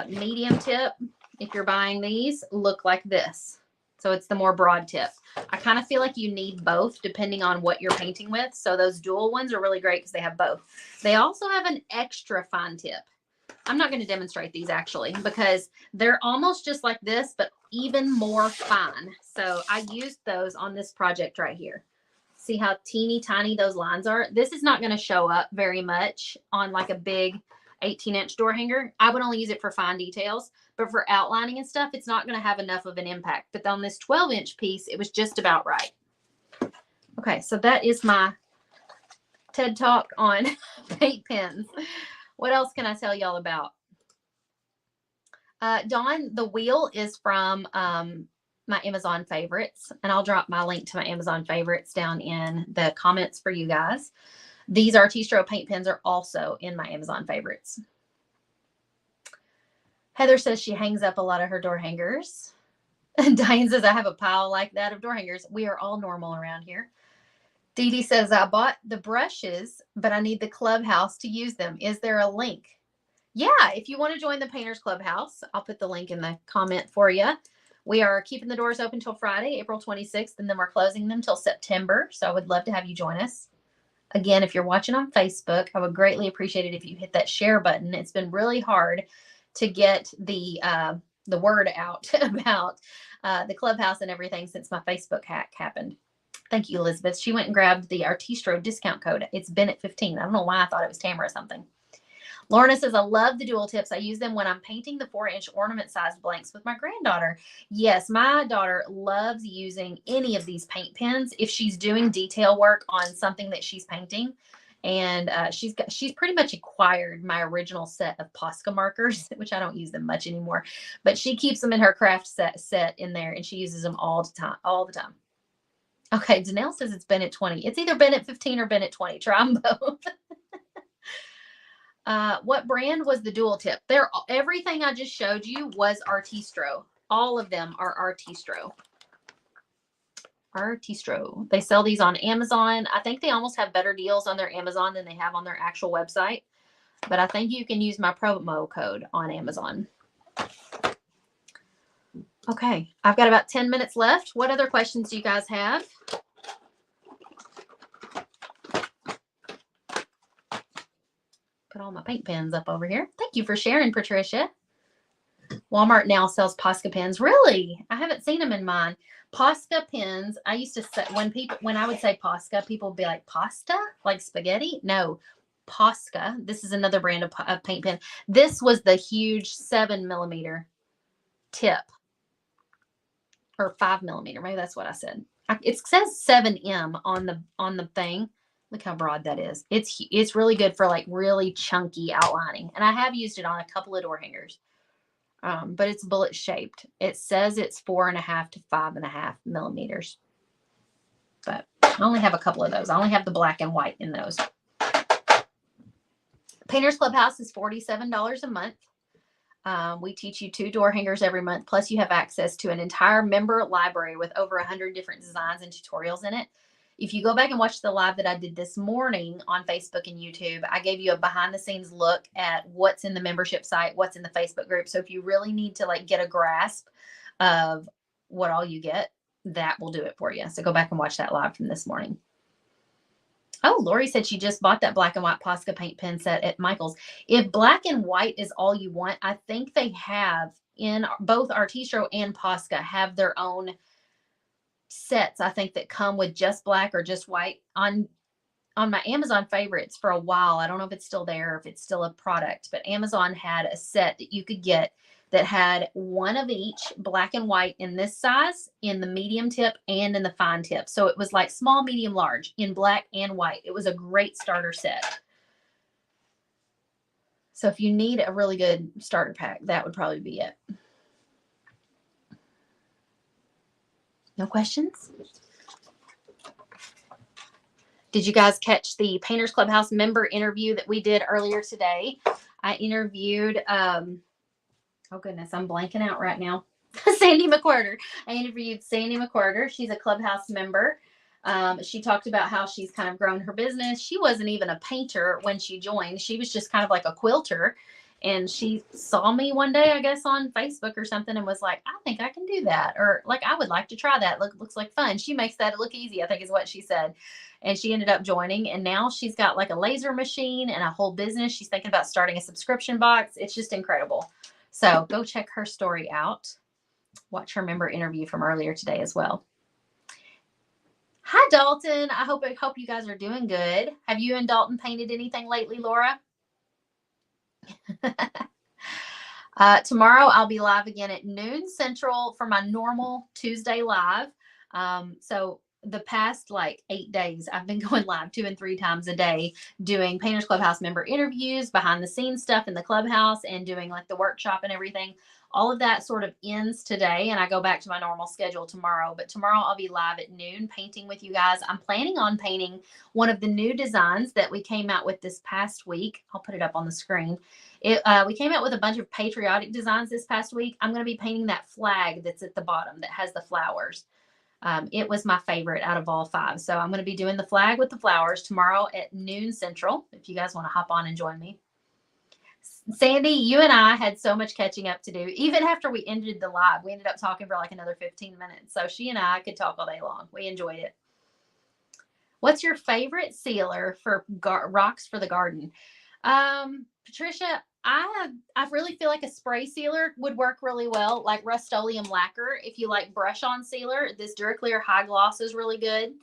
Medium tip, if you're buying these, look like this. So it's the more broad tip. I kind of feel like you need both depending on what you're painting with. So those dual ones are really great because they have both. They also have an extra fine tip. I'm not going to demonstrate these actually because they're almost just like this, but even more fine. So I used those on this project right here. See how teeny tiny those lines are? This is not going to show up very much on like a big 18-inch door hanger. I would only use it for fine details, but for outlining and stuff, it's not going to have enough of an impact. But on this 12-inch piece, it was just about right. Okay, so that is my TED Talk on paint pens. What else can I tell y'all about? Dawn, the wheel is from my Amazon favorites, and I'll drop my link to my Amazon favorites down in the comments for you guys. These Artistro paint pens are also in my Amazon favorites. Heather says she hangs up a lot of her door hangers. Diane says, I have a pile like that of door hangers. We are all normal around here. Dee Dee says, I bought the brushes, but I need the Clubhouse to use them. Is there a link? Yeah, if you want to join the Painters Clubhouse, I'll put the link in the comment for you. We are keeping the doors open till Friday, April 26th, and then we're closing them till September. So I would love to have you join us. Again, if you're watching on Facebook, I would greatly appreciate it if you hit that share button. It's been really hard to get the word out about the Clubhouse and everything since my Facebook hack happened. Thank you, Elizabeth. She went and grabbed the Artistro discount code. It's Bennett15. I don't know why I thought it was Tamara or something. Lorna says, I love the dual tips. I use them when I'm painting the 4-inch ornament sized blanks with my granddaughter. Yes, my daughter loves using any of these paint pens if she's doing detail work on something that she's painting. And she's pretty much acquired my original set of Posca markers, which I don't use them much anymore, but she keeps them in her craft set in there, and she uses them all the time. Okay, Danelle says it's been at 20. It's either been at 15 or been at 20. Try them both. What brand was the dual tip? Everything I just showed you was Artistro. All of them are Artistro. Artistro. They sell these on Amazon. I think they almost have better deals on their Amazon than they have on their actual website. But I think you can use my promo code on Amazon. Okay, I've got about 10 minutes left. What other questions do you guys have? Put all my paint pens up over here. Thank you for sharing, Patricia. Walmart now sells Posca pens. Really? I haven't seen them in mine. Posca pens. I used to say when I would say Posca, people would be like, pasta? Like spaghetti? No, Posca. This is another brand of paint pen. This was the huge 7mm tip. Or 5mm. Maybe that's what I said. It says 7M on the thing. Look how broad that is. It's really good for like really chunky outlining. And I have used it on a couple of door hangers. But it's bullet shaped. It says it's 4.5 to 5.5 millimeters. But I only have a couple of those. I only have the black and white in those. Painters Clubhouse is $47 a month. We teach you 2 door hangers every month. Plus you have access to an entire member library with over 100 different designs and tutorials in it. If you go back and watch the live that I did this morning on Facebook and YouTube, I gave you a behind the scenes look at what's in the membership site, what's in the Facebook group. So if you really need to like get a grasp of what all you get, that will do it for you. So go back and watch that live from this morning. Oh, Lori said she just bought that black and white Posca paint pen set at Michael's. If black and white is all you want, I think they have in both Artistro and Posca have their own sets, I think, that come with just black or just white. On my Amazon favorites for a while, I don't know if it's still there, if it's still a product, but Amazon had a set that you could get that had one of each, black and white in this size, in the medium tip and in the fine tip. So it was like small, medium, large in black and white. It was a great starter set. So if you need a really good starter pack, that would probably be it. No questions? Did you guys catch the Painters Clubhouse member interview that we did earlier today? I interviewed, oh goodness, I'm blanking out right now. Sandy McWhorter. I interviewed Sandy McWhorter. She's a Clubhouse member. She talked about how she's kind of grown her business. She wasn't even a painter when she joined. She was just kind of like a quilter. And she saw me one day, I guess, on Facebook or something and was like, I think I can do that. Or like, I would like to try that. Looks like fun. She makes that look easy, I think is what she said. And she ended up joining. And now she's got like a laser machine and a whole business. She's thinking about starting a subscription box. It's just incredible. So go check her story out. Watch her member interview from earlier today as well. Hi, Dalton. I hope you guys are doing good. Have you and Dalton painted anything lately, Laura? Tomorrow I'll be live again at noon Central for my normal Tuesday live. So the past like 8 days, I've been going live 2 and 3 times a day, doing Painters Clubhouse member interviews, behind the scenes stuff in the clubhouse, and doing like the workshop and everything. All of that sort of ends today, and I go back to my normal schedule tomorrow. But tomorrow I'll be live at noon painting with you guys. I'm planning on painting one of the new designs that we came out with this past week. I'll put it up on the screen. We came out with a bunch of patriotic designs this past week. I'm going to be painting that flag that's at the bottom that has the flowers. It was my favorite out of all 5. So I'm going to be doing the flag with the flowers tomorrow at noon Central, if you guys want to hop on and join me. Sandy, you and I had so much catching up to do. Even after we ended the live, we ended up talking for like another 15 minutes. So she and I could talk all day long. We enjoyed it. What's your favorite sealer for rocks for the garden? Patricia, I really feel like a spray sealer would work really well, like Rust-Oleum lacquer. If you like brush-on sealer, this Duraclear High Gloss is really good.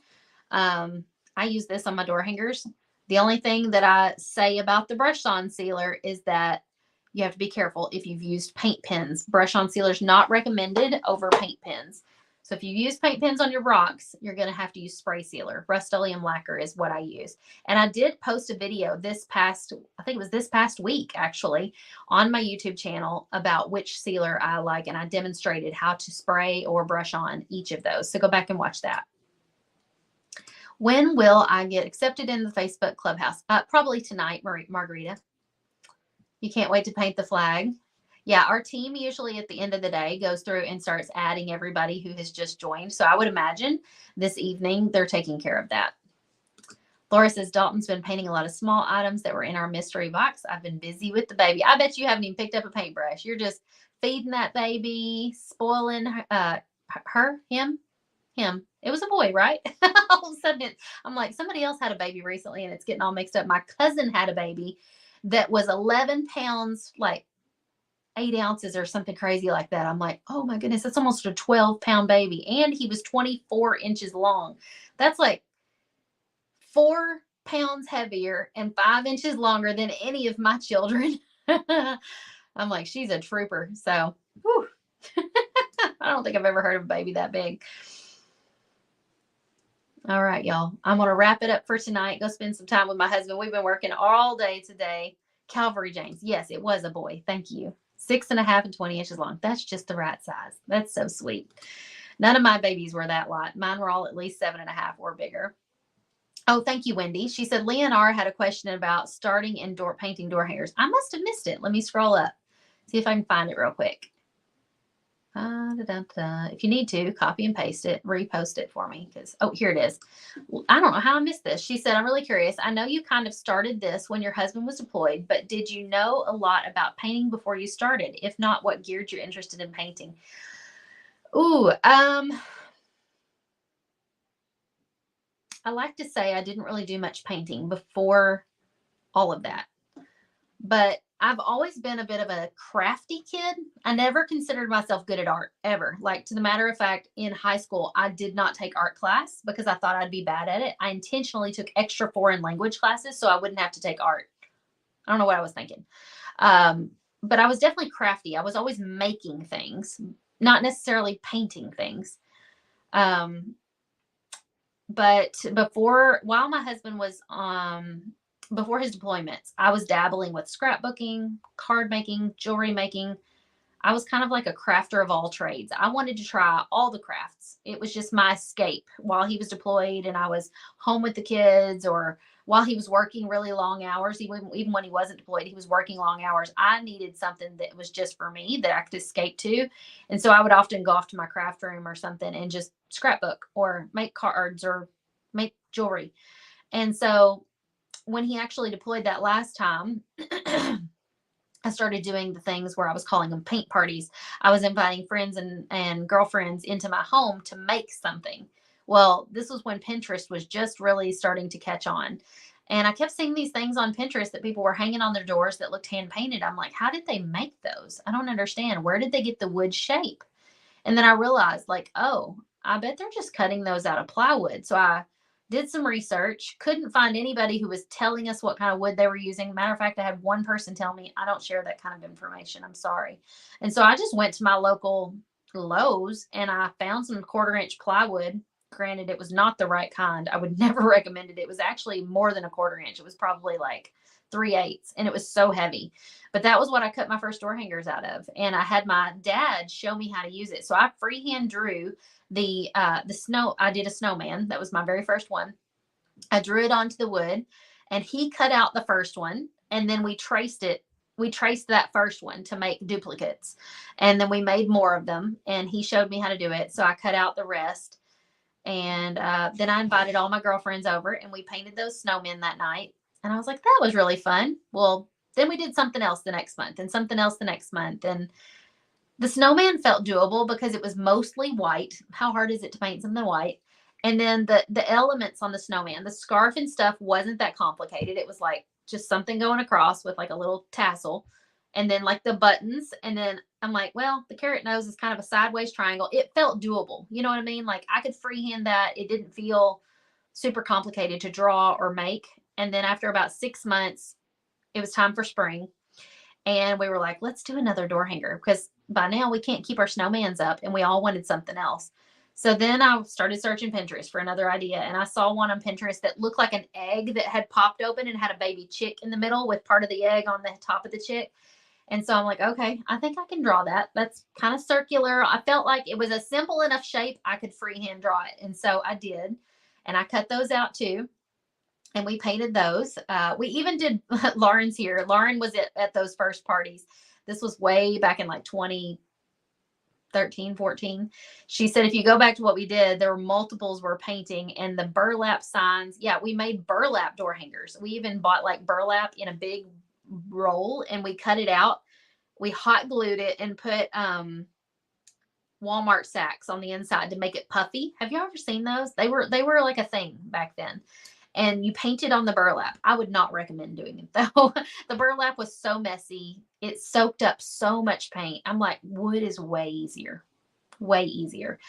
I use this on my door hangers. The only thing that I say about the brush-on sealer is that you have to be careful if you've used paint pens. Brush-on sealer is not recommended over paint pens. So if you use paint pens on your rocks, you're going to have to use spray sealer. Rust-Oleum lacquer is what I use. And I did post a video I think it was this past week actually, on my YouTube channel about which sealer I like. And I demonstrated how to spray or brush on each of those. So go back and watch that. When will I get accepted in the Facebook Clubhouse? Probably tonight, Margarita. You can't wait to paint the flag. Yeah, our team usually at the end of the day goes through and starts adding everybody who has just joined. So I would imagine this evening they're taking care of that. Laura says, Dalton's been painting a lot of small items that were in our mystery box. I've been busy with the baby. I bet you haven't even picked up a paintbrush. You're just feeding that baby, spoiling him. It was a boy, right? All of a sudden, I'm like, somebody else had a baby recently and it's getting all mixed up. My cousin had a baby that was 11 pounds, like 8 ounces or something crazy like that. I'm like, oh my goodness, that's almost a 12-pound baby. And he was 24 inches long. That's like 4 pounds heavier and 5 inches longer than any of my children. I'm like, she's a trooper. So, whew. I don't think I've ever heard of a baby that big. All right, y'all. I'm going to wrap it up for tonight. Go spend some time with my husband. We've been working all day today. Calvary James. Yes, it was a boy. Thank you. 6.5 and 20 inches long. That's just the right size. That's so sweet. None of my babies were that lot. Mine were all at least 7.5 or bigger. Oh, thank you, Wendy. She said, Leonara had a question about starting in painting door hangers. I must have missed it. Let me scroll up. See if I can find it real quick. If you need to, copy and paste it, repost it for me. Oh, here it is. I don't know how I missed this. She said, I'm really curious. I know you kind of started this when your husband was deployed, but did you know a lot about painting before you started? If not, what geared you interested in painting? Ooh, I like to say I didn't really do much painting before all of that, but I've always been a bit of a crafty kid. I never considered myself good at art ever. Like, to the matter of fact, in high school, I did not take art class because I thought I'd be bad at it. I intentionally took extra foreign language classes so I wouldn't have to take art. I don't know what I was thinking. But I was definitely crafty. I was always making things, not necessarily painting things. But while my husband was, before his deployments, I was dabbling with scrapbooking, card making, jewelry making. I was kind of like a crafter of all trades. I wanted to try all the crafts. It was just my escape while he was deployed and I was home with the kids, or while he was working really long hours. Even when he wasn't deployed, he was working long hours. I needed something that was just for me that I could escape to. And so I would often go off to my craft room or something and just scrapbook or make cards or make jewelry. And so when he actually deployed that last time, I started doing the things where I was calling them paint parties. I was inviting friends and girlfriends into my home to make something. Well, this was when Pinterest was just really starting to catch on. And I kept seeing these things on Pinterest that people were hanging on their doors that looked hand painted. I'm like, how did they make those? I don't understand. Where did they get the wood shape? And then I realized, like, oh, I bet they're just cutting those out of plywood. So I did some research, couldn't find anybody who was telling us what kind of wood they were using. Matter of fact, I had one person tell me, I don't share that kind of information. I'm sorry. And so I just went to my local Lowe's and I found some 1/4-inch plywood. Granted, it was not the right kind. I would never recommend it. It was actually more than 1/4 inch. It was probably like 3/8, and it was so heavy. But that was what I cut my first door hangers out of. And I had my dad show me how to use it. So I freehand drew the snow. I did a snowman. That was my very first one. I drew it onto the wood and he cut out the first one. And then we traced that first one to make duplicates. And then we made more of them and he showed me how to do it. So I cut out the rest. And then I invited all my girlfriends over and we painted those snowmen that night. And I was like, that was really fun. Well, then we did something else the next month and something else the next month. And the snowman felt doable because it was mostly white. How hard is it to paint something white? And then the elements on the snowman, the scarf and stuff wasn't that complicated. It was like just something going across with like a little tassel and then like the buttons. And then I'm like, well, the carrot nose is kind of a sideways triangle. It felt doable. You know what I mean? Like I could freehand that. It didn't feel super complicated to draw or make. And then after about 6 months, it was time for spring. And we were like, let's do another door hanger, because by now we can't keep our snowmans up, and we all wanted something else. So then I started searching Pinterest for another idea, and I saw one on Pinterest that looked like an egg that had popped open and had a baby chick in the middle with part of the egg on the top of the chick. And so I'm like, okay, I think I can draw that. That's kind of circular. I felt like it was a simple enough shape I could freehand draw it. And so I did. And I cut those out too. And we painted those. We even did Lauren's here. Lauren was at those first parties. This was way back in like 2013, 14. She said, if you go back to what we did, there were multiples we're painting, and the burlap signs. Yeah, we made burlap door hangers. We even bought like burlap in a big roll, and we cut it out. We hot glued it and put Walmart sacks on the inside to make it puffy. Have you ever seen those? They were like a thing back then. And you painted on the burlap. I would not recommend doing it though. The burlap was so messy. It soaked up so much paint. I'm like, wood is way easier. Way easier.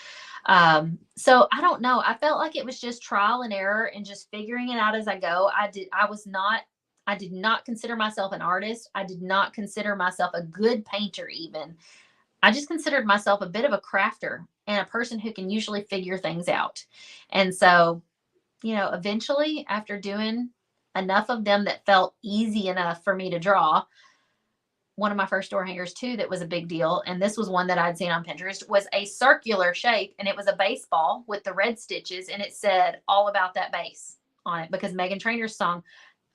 So I don't know. I felt like it was just trial and error and just figuring it out as I go. I did not consider myself an artist. I did not consider myself a good painter even. I just considered myself a bit of a crafter and a person who can usually figure things out. And so, you know, eventually after doing enough of them that felt easy enough for me to draw, one of my first door hangers too that was a big deal, and this was one that I'd seen on Pinterest, was a circular shape, and it was a baseball with the red stitches, and it said all about that bass on it, because Meghan Trainor's song,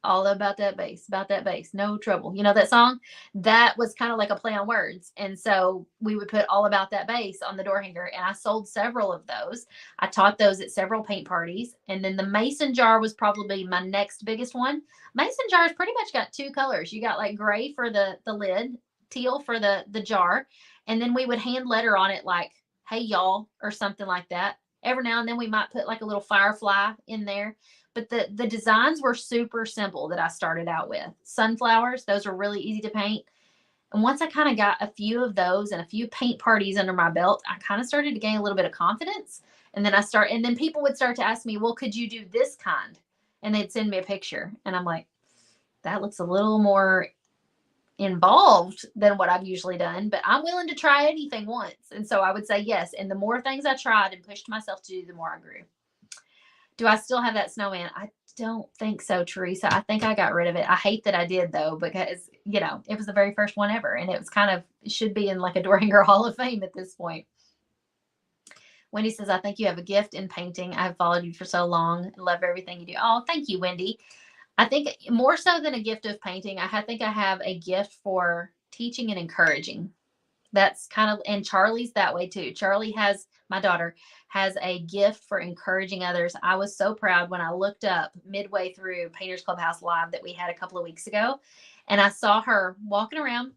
all about that bass, no trouble. You know that song? That was kind of like a play on words. And so we would put all about that bass on the door hanger, and I sold several of those. I taught those at several paint parties. And then the mason jar was probably my next biggest one. Mason jars pretty much got two colors. You got like gray for the lid, teal for the jar. And then we would hand letter on it like, hey y'all, or something like that. Every now and then we might put like a little firefly in there. But the designs were super simple that I started out with. Sunflowers, those are really easy to paint. And once I kind of got a few of those and a few paint parties under my belt, I kind of started to gain a little bit of confidence. And then people would start to ask me, well, could you do this kind? And they'd send me a picture. And I'm like, that looks a little more involved than what I've usually done, but I'm willing to try anything once. And so I would say yes. And the more things I tried and pushed myself to do, the more I grew. Do I still have that snowman? I don't think so, Teresa. I think I got rid of it. I hate that I did though, because you know, it was the very first one ever, and it was it should be in like a door hanger hall of fame at this point. Wendy says, I think you have a gift in painting. I've followed you for so long. I love everything you do. Oh, thank you, Wendy. I think more so than a gift of painting, I think I have a gift for teaching and encouraging. That's kind of, and Charlie's that way too. Charlie my daughter has a gift for encouraging others. I was so proud when I looked up midway through Painters Clubhouse Live that we had a couple of weeks ago, and I saw her walking around,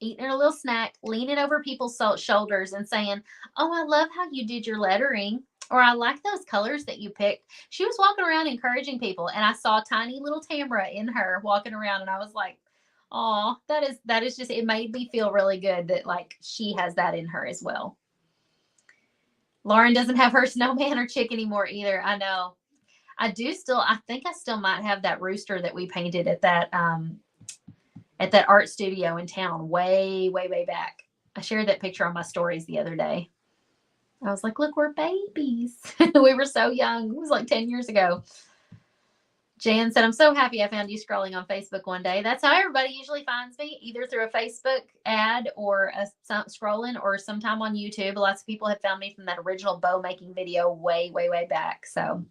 eating her little snack, leaning over people's shoulders and saying, oh, I love how you did your lettering, or I like those colors that you picked. She was walking around encouraging people, and I saw tiny little Tamara in her walking around, and I was like, oh, that is just, it made me feel really good that like she has that in her as well. Lauren doesn't have her snowman or chick anymore either. I know. I think I still might have that rooster that we painted at that art studio in town way, way, way back. I shared that picture on my stories the other day. I was like, look, we're babies. We were so young. It was like 10 years ago. Jan said, I'm so happy I found you scrolling on Facebook one day. That's how everybody usually finds me, either through a Facebook ad or scrolling, or sometime on YouTube. Lots of people have found me from that original bow making video way, way, way back. So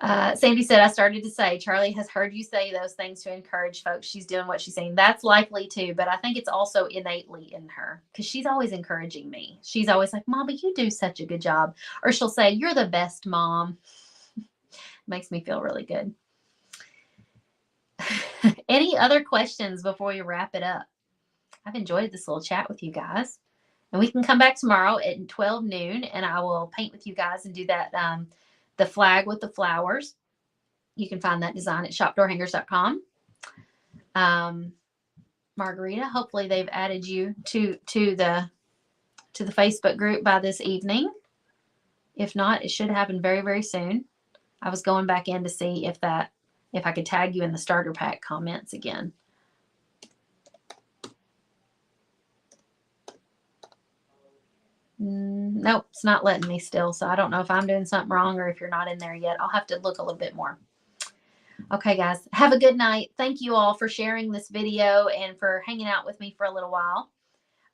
Sandy said, I started to say, Charlie has heard you say those things to encourage folks. She's doing what she's saying. That's likely too, but I think it's also innately in her, because she's always encouraging me. She's always like, Mama, you do such a good job. Or she'll say, you're the best mom. Makes me feel really good. Any other questions before we wrap it up? I've enjoyed this little chat with you guys, and we can come back tomorrow at 12 noon and I will paint with you guys and do that, the flag with the flowers. You can find that design at shopdoorhangers.com. Margarita, hopefully they've added you to the Facebook group by this evening. If not, it should happen very, very soon. I was going back in to see if I could tag you in the starter pack comments again. Nope, it's not letting me still. So I don't know if I'm doing something wrong or if you're not in there yet. I'll have to look a little bit more. Okay, guys, have a good night. Thank you all for sharing this video and for hanging out with me for a little while.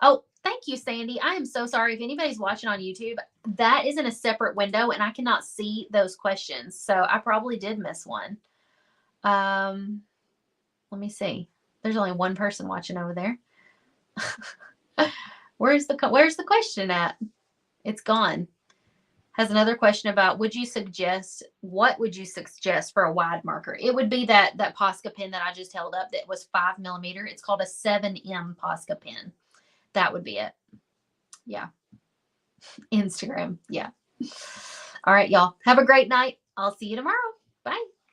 Oh, thank you, Sandy. I am so sorry. If anybody's watching on YouTube, that is in a separate window and I cannot see those questions. So I probably did miss one. Let me see. There's only one person watching over there. Where's the question at? It's gone. Has another question about what would you suggest for a wide marker? It would be that Posca pen that I just held up that was 5mm. It's called a 7M Posca pen. That would be it. Yeah. Instagram. Yeah. All right, y'all. Have a great night. I'll see you tomorrow.